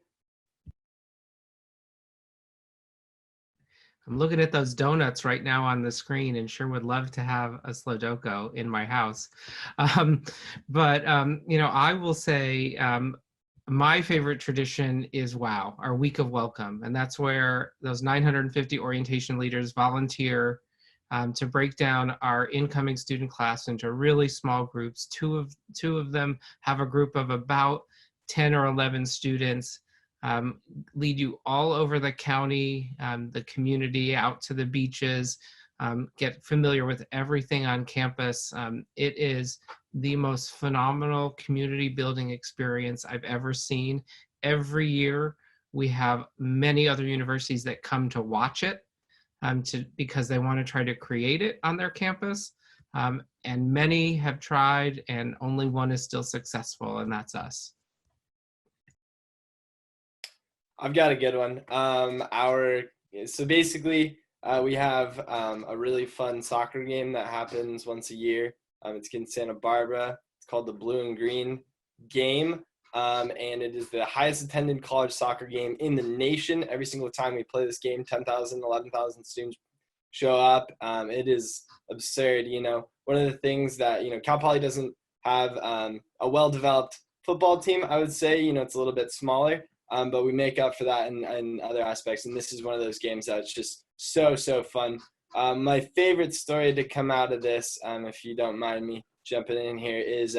I'm looking at those donuts right now on the screen and sure would love to have a Slowdoko in my house. But I will say my favorite tradition is WOW, our Week of Welcome. And that's where those 950 orientation leaders volunteer to break down our incoming student class into really small groups. Two of them have a group of about 10 or 11 students. Lead you all over the county, the community, out to the beaches, get familiar with everything on campus. It is the most phenomenal community building experience I've ever seen. Every year we have many other universities that come to watch it because they want to try to create it on their campus. And many have tried and only one is still successful, and that's us. I've got a good one. So basically, we have a really fun soccer game that happens once a year. It's in Santa Barbara. It's called the Blue and Green Game, and it is the highest attended college soccer game in the nation. Every single time we play this game, 10,000, 11,000 students show up. It is absurd. One of the things that Cal Poly doesn't have a well-developed football team. I would say it's a little bit smaller. But we make up for that in other aspects. And this is one of those games that's just so fun. My favorite story to come out of this, if you don't mind me jumping in here, is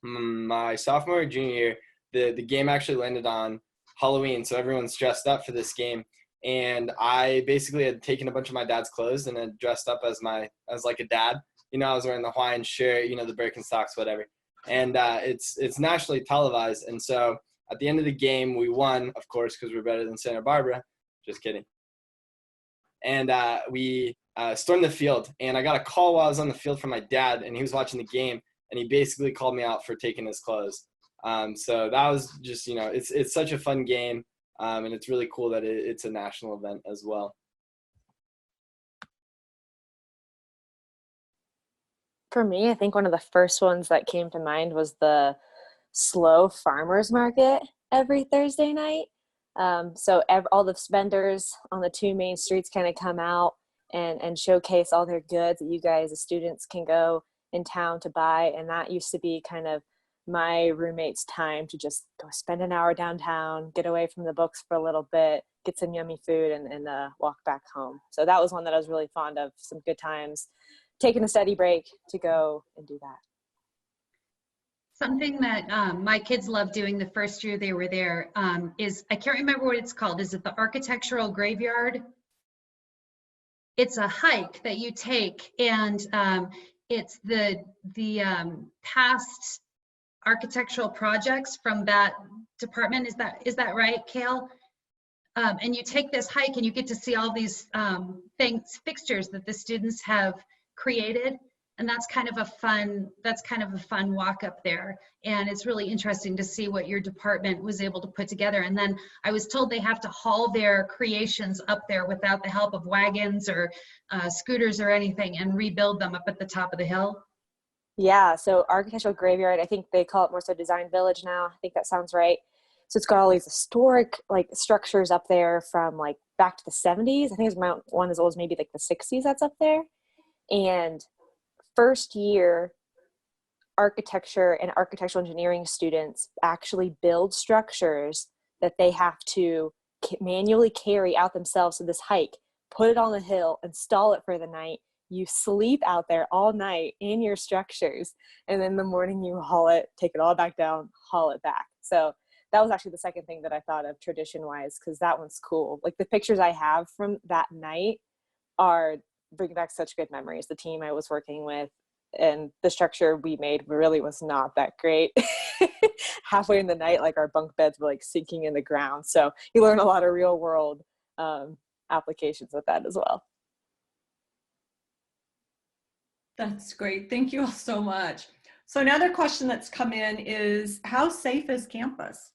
my sophomore or junior year, the game actually landed on Halloween. So everyone's dressed up for this game. and I basically had taken a bunch of my dad's clothes and had dressed up as like a dad. You know, I was wearing the Hawaiian shirt, you know, the Birkenstocks, whatever. And it's nationally televised. And so at the end of the game, we won, of course, because we're better than Santa Barbara. Just kidding. And we stormed the field. And I got a call while I was on the field from my dad, and he was watching the game. And he basically called me out for taking his clothes. So that was just, you know, it's such a fun game. And it's really cool that it's a national event as well. For me, I think one of the first ones that came to mind was the SLO Farmers Market every Thursday night. So all the vendors on the two main streets kind of come out and showcase all their goods that you guys as students can go in town to buy. And that used to be kind of my roommate's time to just go spend an hour downtown, get away from the books for a little bit, get some yummy food, and walk back home. So that was one that I was really fond of, some good times, taking a study break to go and do that. Something that my kids loved doing the first year they were there is, I can't remember what it's called. Is it the Architectural Graveyard? It's a hike that you take, and it's the past architectural projects from that department. Is that right, Kale? And you take this hike and you get to see all these fixtures that the students have created, and that's kind of a fun walk up there. And it's really interesting to see what your department was able to put together. And then I was told they have to haul their creations up there without the help of wagons or scooters or anything, and rebuild them up at the top of the hill. Yeah, so Architectural Graveyard, I think they call it more so Design Village now. I think that sounds right. So it's got all these historic like structures up there from like back to the 70s. I think it's one as old as maybe like the 60s that's up there. And first year architecture and architectural engineering students actually build structures that they have to manually carry out themselves to this hike, put it on the hill, install it for the night. You sleep out there all night in your structures, and then in the morning you haul it, take it all back down, haul it back. So that was actually the second thing that I thought of tradition-wise, because that one's cool. Like the pictures I have from that night are bringing back such good memories. The team I was working with and the structure we made really was not that great. Halfway in the night, like our bunk beds were like sinking in the ground. So you learn a lot of real world applications with that as well. That's great. Thank you all so much. So another question that's come in is, how safe is campus?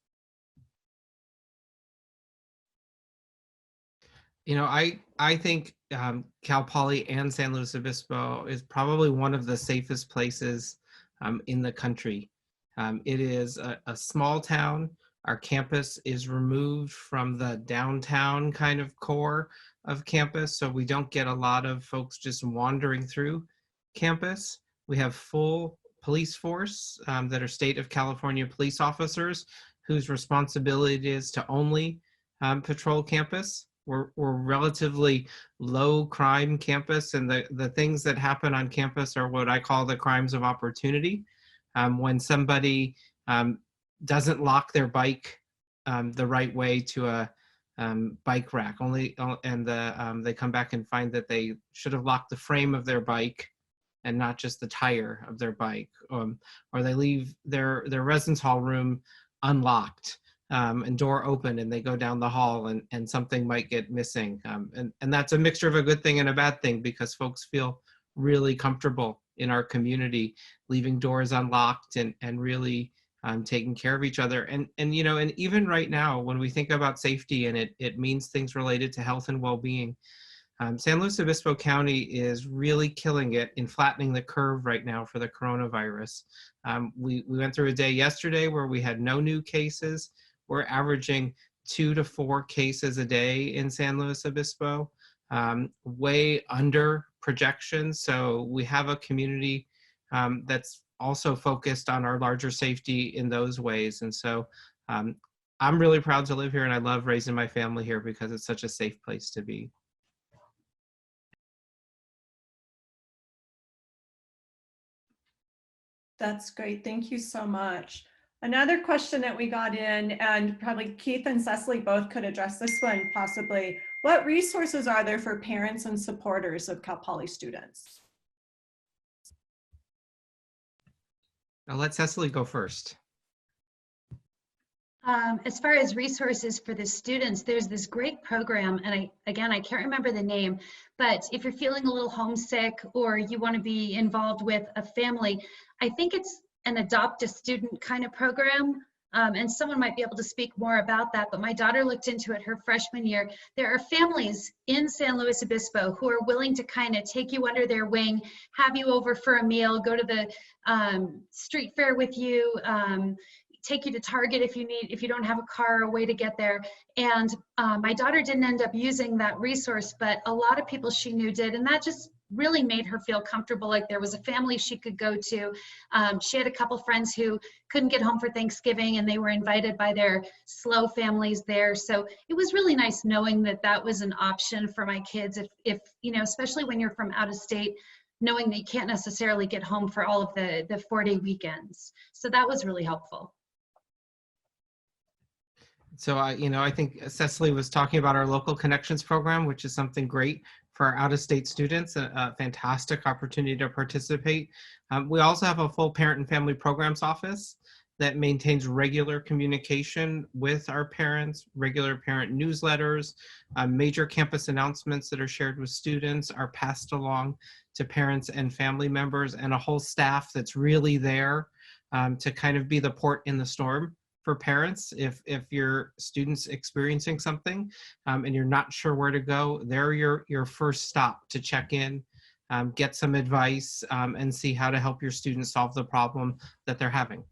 You know, I think Cal Poly and San Luis Obispo is probably one of the safest places in the country. It is a small town. Our campus is removed from the downtown kind of core of campus, so we don't get a lot of folks just wandering through campus. We have full police force that are state of California police officers whose responsibility it is to only patrol campus. We're relatively low crime campus, and the things that happen on campus are what I call the crimes of opportunity. When somebody doesn't lock their bike the right way to a bike rack, and they come back and find that they should have locked the frame of their bike and not just the tire of their bike, or they leave their residence hall room unlocked and door open, and they go down the hall and something might get missing. And that's a mixture of a good thing and a bad thing, because folks feel really comfortable in our community, leaving doors unlocked and really taking care of each other. And you know, and even right now, when we think about safety and it means things related to health and well-being, San Luis Obispo County is really killing it in flattening the curve right now for the coronavirus. We went through a day yesterday where we had no new cases. We're averaging 2 to 4 cases a day in San Luis Obispo, way under projections. So we have a community that's also focused on our larger safety in those ways. And so I'm really proud to live here, and I love raising my family here because it's such a safe place to be. That's great. Thank you so much. Another question that we got in, and probably Keith and Cecily both could address this one possibly. What resources are there for parents and supporters of Cal Poly students? I'll let Cecily go first. As far as resources for the students, there's this great program, and I can't remember the name, but if you're feeling a little homesick or you want to be involved with a family, I think it's an adopt a student kind of program. And someone might be able to speak more about that, but my daughter looked into it her freshman year. There are families in San Luis Obispo who are willing to kind of take you under their wing, have you over for a meal, go to the street fair with you, take you to Target if you don't have a car or a way to get there. And my daughter didn't end up using that resource, but a lot of people she knew did, and that just really made her feel comfortable, like there was a family she could go to. She had a couple friends who couldn't get home for Thanksgiving and they were invited by their SLO families there. So it was really nice knowing that that was an option for my kids if you know, especially when you're from out of state, knowing that you can't necessarily get home for all of the 4-day weekends. So that was really helpful. So I think Cecily was talking about our local connections program, which is something great for our out-of-state students, a fantastic opportunity to participate. We also have a full parent and family programs office that maintains regular communication with our parents, regular parent newsletters, major campus announcements that are shared with students are passed along to parents and family members, and a whole staff that's really there to kind of be the port in the storm for parents. If your student's experiencing something and you're not sure where to go, they're your first stop to check in, get some advice, and see how to help your students solve the problem that they're having.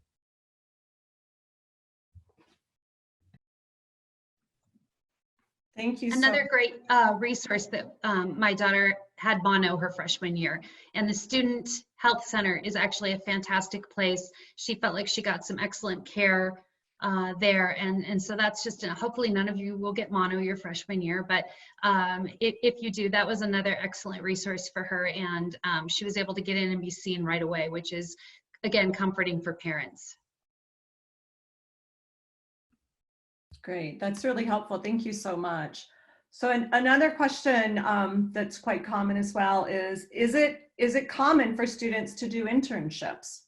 Thank you. Another great resource that my daughter had mono her freshman year, and the Student Health Center is actually a fantastic place. She felt like she got some excellent care there, and so that's just hopefully none of you will get mono your freshman year, but if you do, that was another excellent resource for her, and she was able to get in and be seen right away, which is again comforting for parents. Great, that's really helpful. Thank you so much. So another question that's quite common as well is it common for students to do internships?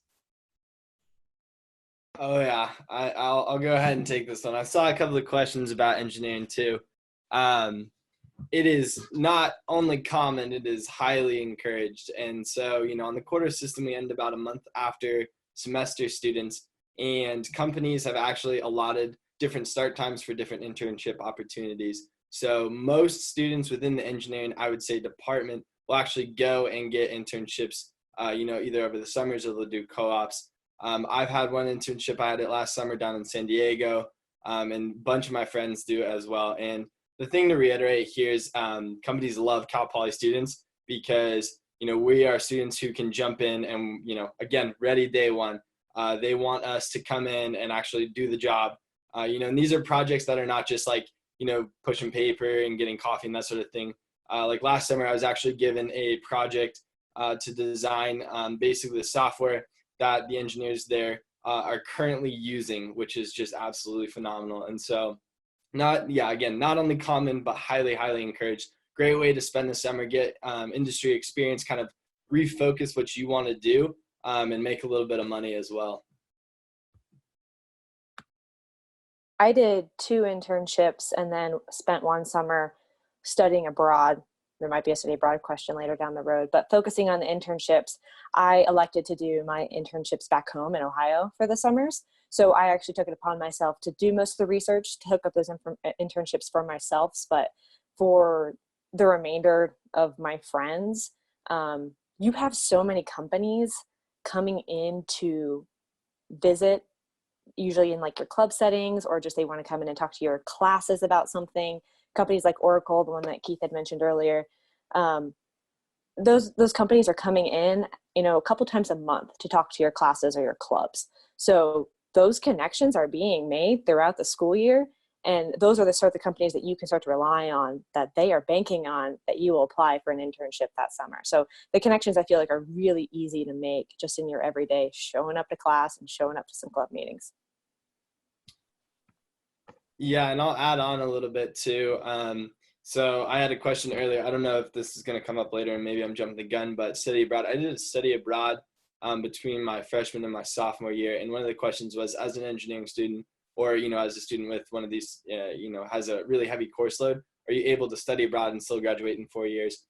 Oh yeah, I'll go ahead and take this one. I saw a couple of questions about engineering too. It is not only common, it is highly encouraged. And so, on the quarter system, we end about a month after semester students, and companies have actually allotted different start times for different internship opportunities. So most students within the engineering, I would say, department will actually go and get internships, either over the summers or they'll do co-ops. I've had one internship. I had it last summer down in San Diego, and a bunch of my friends do as well. And the thing to reiterate here is companies love Cal Poly students because, we are students who can jump in and, again, ready day one. They want us to come in and actually do the job. And these are projects that are not just like, pushing paper and getting coffee and that sort of thing. Like last summer, I was actually given a project to design basically the software that the engineers there are currently using, which is just absolutely phenomenal. And so not only common, but highly, highly encouraged. Great way to spend the summer, get industry experience, kind of refocus what you want to do and make a little bit of money as well. I did 2 internships and then spent one summer studying abroad. There might be a study abroad question later down the road, but focusing on the internships, I elected to do my internships back home in Ohio for the summers. So I actually took it upon myself to do most of the research to hook up those internships for myself. But for the remainder of my friends, you have so many companies coming in to visit, usually in like your club settings, or just they want to come in and talk to your classes about something. Companies like Oracle, the one that Keith had mentioned earlier, those companies are coming in, a couple times a month to talk to your classes or your clubs. So those connections are being made throughout the school year, and those are the sort of companies that you can start to rely on, that they are banking on that you will apply for an internship that summer. So the connections, I feel like, are really easy to make just in your everyday showing up to class and showing up to some club meetings. Yeah, and I'll add on a little bit too. So I had a question earlier. I don't know if this is going to come up later, and maybe I'm jumping the gun, but study abroad. I did a study abroad between my freshman and my sophomore year, and one of the questions was, as an engineering student, or as a student with one of these, has a really heavy course load, are you able to study abroad and still graduate in 4 years?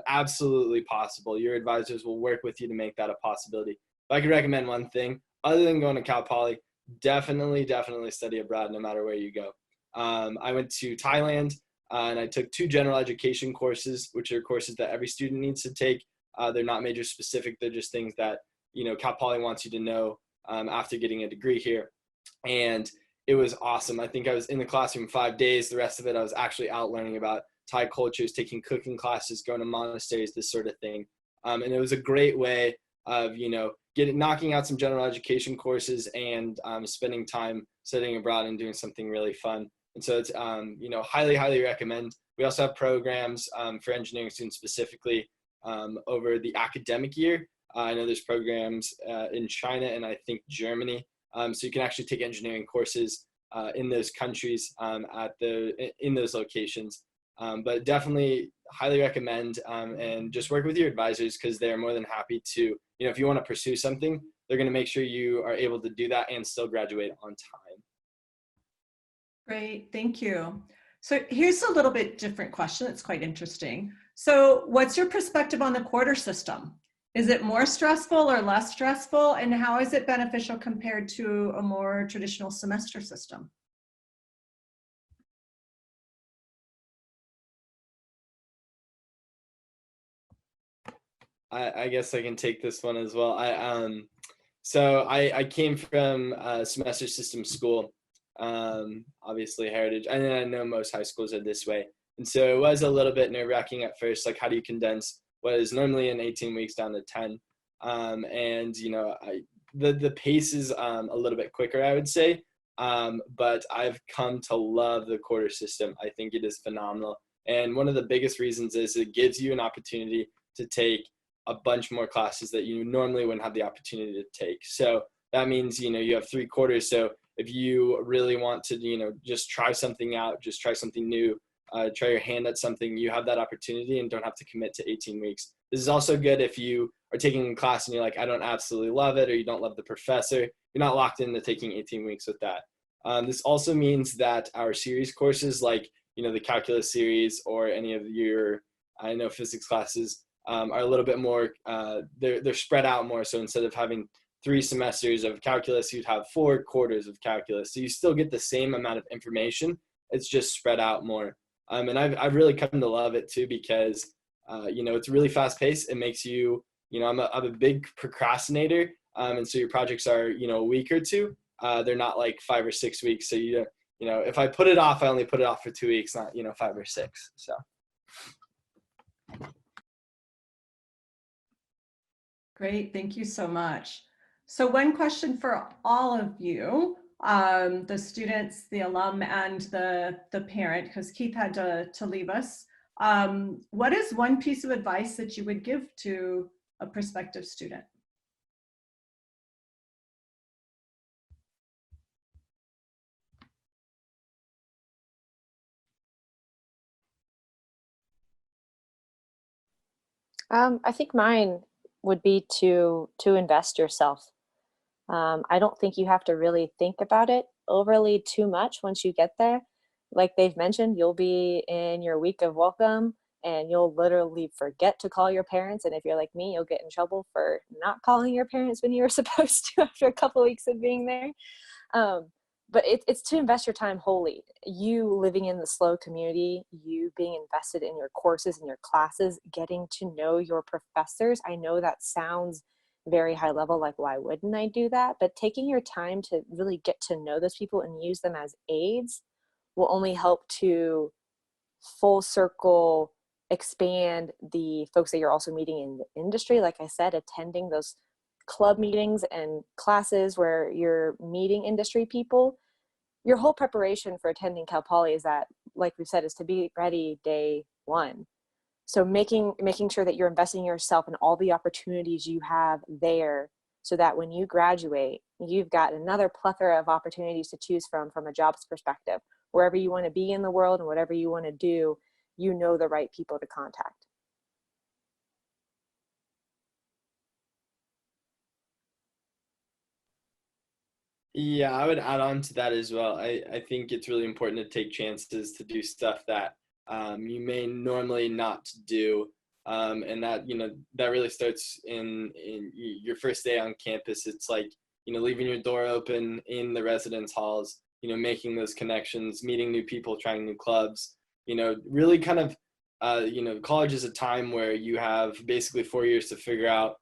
Absolutely possible. Your advisors will work with you to make that a possibility. If I could recommend one thing, other than going to Cal Poly, definitely study abroad no matter where you go. I went to Thailand and I took 2 general education courses, which are courses that every student needs to take. They're not major specific. They're just things that, Cal Poly wants you to know after getting a degree here. And it was awesome. I think I was in the classroom 5 days. The rest of it, I was actually out learning about Thai cultures, taking cooking classes, going to monasteries, this sort of thing. And it was a great way of, knocking out some general education courses and spending time studying abroad and doing something really fun. And so it's, highly recommend. We also have programs for engineering students specifically over the academic year. I know there's programs in China and I think Germany. So you can actually take engineering courses in those countries in those locations. But definitely highly recommend and just work with your advisors because they're more than happy to, if you want to pursue something, they're going to make sure you are able to do that and still graduate on time. Great, thank you. So here's a little bit different question. It's quite interesting. So what's your perspective on the quarter system? Is it more stressful or less stressful? And how is it beneficial compared to a more traditional semester system? I guess I can take this one as well. I came from a semester system school, obviously Heritage, and I know most high schools are this way. And so it was a little bit nerve-wracking at first, like how do you condense what is normally in 18 weeks down to 10? The pace is a little bit quicker, I would say, but I've come to love the quarter system. I think it is phenomenal. And one of the biggest reasons is it gives you an opportunity to take a bunch more classes that you normally wouldn't have the opportunity to take. So that means, you have 3 quarters. So if you really want to, just try something out, just try something new, try your hand at something, you have that opportunity and don't have to commit to 18 weeks. This is also good if you are taking a class and you're like, I don't absolutely love it, or you don't love the professor. You're not locked into taking 18 weeks with that. This also means that our series courses, like, the calculus series or any of your, physics classes, are a little bit more, they're spread out more. So instead of having 3 semesters of calculus, you'd have 4 quarters of calculus. So you still get the same amount of information. It's just spread out more. And I've really come to love it too, because, it's really fast paced. It makes you, I'm a big procrastinator. And so your projects are, a week or 2. They're not like 5 or 6 weeks. So if I put it off, I only put it off for 2 weeks, not, 5 or 6. So. Great, thank you so much. So one question for all of you, the students, the alum, and the parent, because Keith had to leave us. What is one piece of advice that you would give to a prospective student? I think mine would be to invest yourself. I don't think you have to really think about it overly too much once you get there. Like they've mentioned, you'll be in your week of welcome and you'll literally forget to call your parents. And if you're like me, you'll get in trouble for not calling your parents when you were supposed to after a couple of weeks of being there. But it's to invest your time wholly. You living in the SLO community, you being invested in your courses and your classes, getting to know your professors. I know that sounds very high level, like why wouldn't I do that? But taking your time to really get to know those people and use them as aids will only help to full circle expand the folks that you're also meeting in the industry. Like I said, attending those club meetings and classes where you're meeting industry people, your whole preparation for attending Cal Poly is that, like we've said, is to be ready day one. So making sure that you're investing in yourself and all the opportunities you have there, so that when you graduate, you've got another plethora of opportunities to choose from a jobs perspective, wherever you want to be in the world and whatever you want to do, you know the right people to contact. Yeah, I would add on to that as well. I think it's really important to take chances to do stuff that you may normally not do. And that, that really starts in your first day on campus. It's like, leaving your door open in the residence halls, making those connections, meeting new people, trying new clubs, really kind of, college is a time where you have basically 4 years to figure out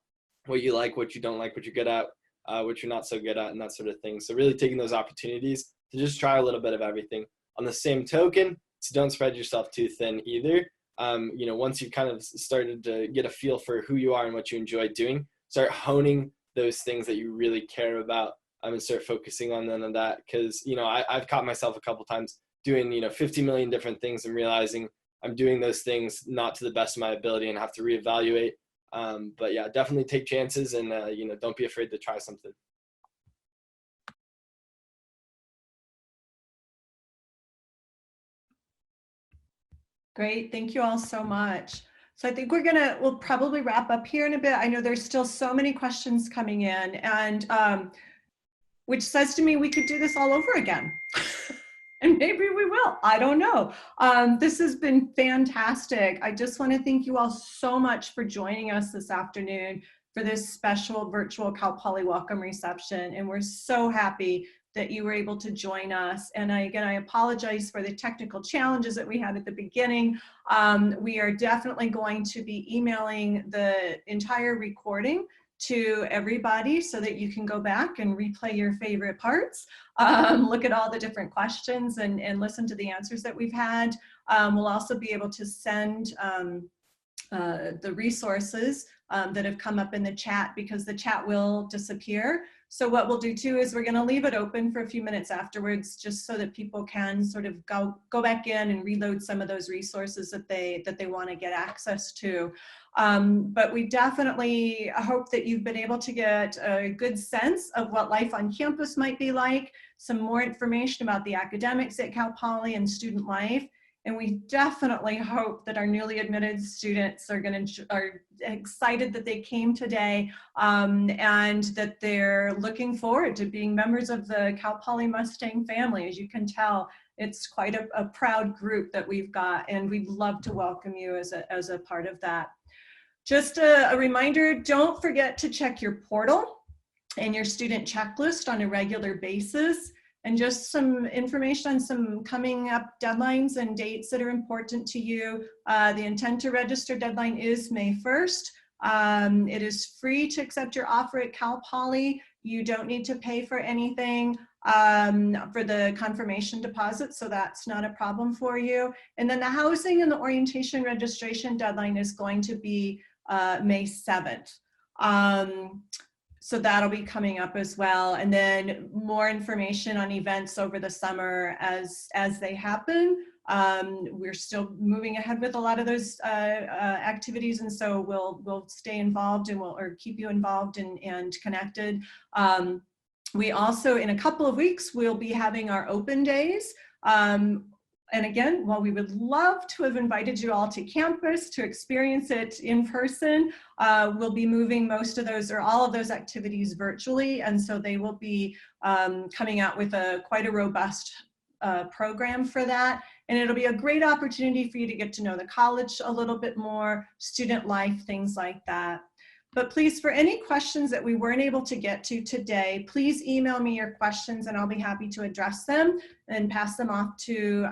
what you like, what you don't like, what you're good at, what you're not so good at, and that sort of thing. So really taking those opportunities to just try a little bit of everything. On the same token, so don't spread yourself too thin either. Once you've kind of started to get a feel for who you are and what you enjoy doing, start honing those things that you really care about and start focusing on none of that. Because, I've caught myself a couple times doing, 50 million different things and realizing I'm doing those things not to the best of my ability and have to reevaluate. But yeah, definitely take chances and, don't be afraid to try something. Great, thank you all so much. So I think we'll probably wrap up here in a bit. I know there's still so many questions coming in, and which says to me we could do this all over again. And maybe we will, I don't know. This has been fantastic. I just want to thank you all so much for joining us this afternoon for this special virtual Cal Poly welcome reception. And we're so happy that you were able to join us. And I apologize for the technical challenges that we had at the beginning. We are definitely going to be emailing the entire recording to everybody so that you can go back and replay your favorite parts, look at all the different questions and listen to the answers that we've had. We'll also be able to send the resources that have come up in the chat, because the chat will disappear. So what we'll do too is we're going to leave it open for a few minutes afterwards, just so that people can sort of go back in and reload some of those resources that they want to get access to. But we definitely hope that you've been able to get a good sense of what life on campus might be like, some more information about the academics at Cal Poly and student life. And we definitely hope that our newly admitted students are excited that they came today, and that they're looking forward to being members of the Cal Poly Mustang family. As you can tell, it's quite a proud group that we've got, and we'd love to welcome you as a part of that. Just a reminder, don't forget to check your portal and your student checklist on a regular basis. And just some information on some coming up deadlines and dates that are important to you. The intent to register deadline is May 1st. It is free to accept your offer at Cal Poly. You don't need to pay for anything for the confirmation deposit, so that's not a problem for you. And then the housing and the orientation registration deadline is going to be May 7th. So that'll be coming up as well. And then more information on events over the summer as they happen. We're still moving ahead with a lot of those activities, and so we'll stay involved and we'll keep you involved and connected. We also, in a couple of weeks, we'll be having our open days. And again, while we would love to have invited you all to campus to experience it in person, we'll be moving most of those or all of those activities virtually. And so they will be coming out with quite a robust program for that. And it'll be a great opportunity for you to get to know the college a little bit more, student life, things like that. But please, for any questions that we weren't able to get to today, please email me your questions and I'll be happy to address them and pass them off to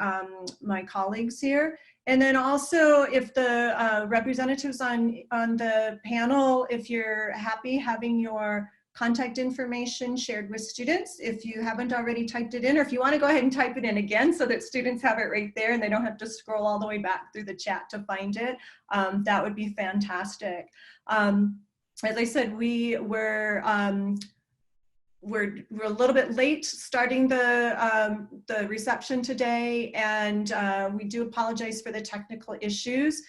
my colleagues here. And then also, if the representatives on the panel, if you're happy having your contact information shared with students, if you haven't already typed it in, or if you want to go ahead and type it in again so that students have it right there and they don't have to scroll all the way back through the chat to find it, that would be fantastic. As I said, we're a little bit late starting the reception today, and we do apologize for the technical issues.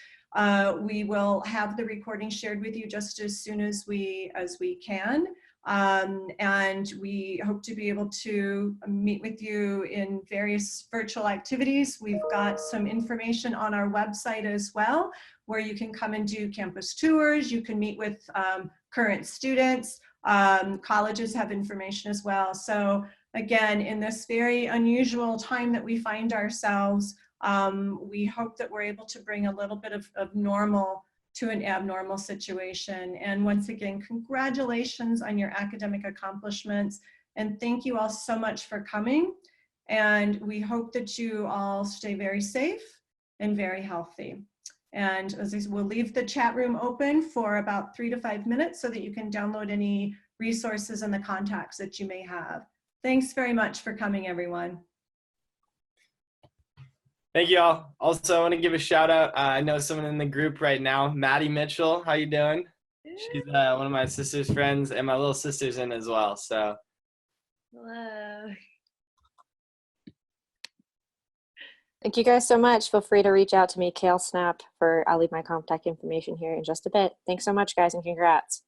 We will have the recording shared with you just as soon as we can. And we hope to be able to meet with you in various virtual activities. We've got some information on our website as well, where you can come and do campus tours. You can meet with current students. Colleges have information as well. So again, in this very unusual time that we find ourselves, we hope that we're able to bring a little bit of normal to an abnormal situation. And once again, congratulations on your academic accomplishments. And thank you all so much for coming. And we hope that you all stay very safe and very healthy. And as I said, we'll leave the chat room open for about 3 to 5 minutes so that you can download any resources and the contacts that you may have. Thanks very much for coming, everyone. Thank you all. Also, I want to give a shout out. I know someone in the group right now, Maddie Mitchell. How you doing? She's one of my sister's friends, and my little sister's in as well. So, Hello. Thank you guys so much. Feel free to reach out to me, Kale Snap, I'll leave my contact information here in just a bit. Thanks so much, guys, and congrats.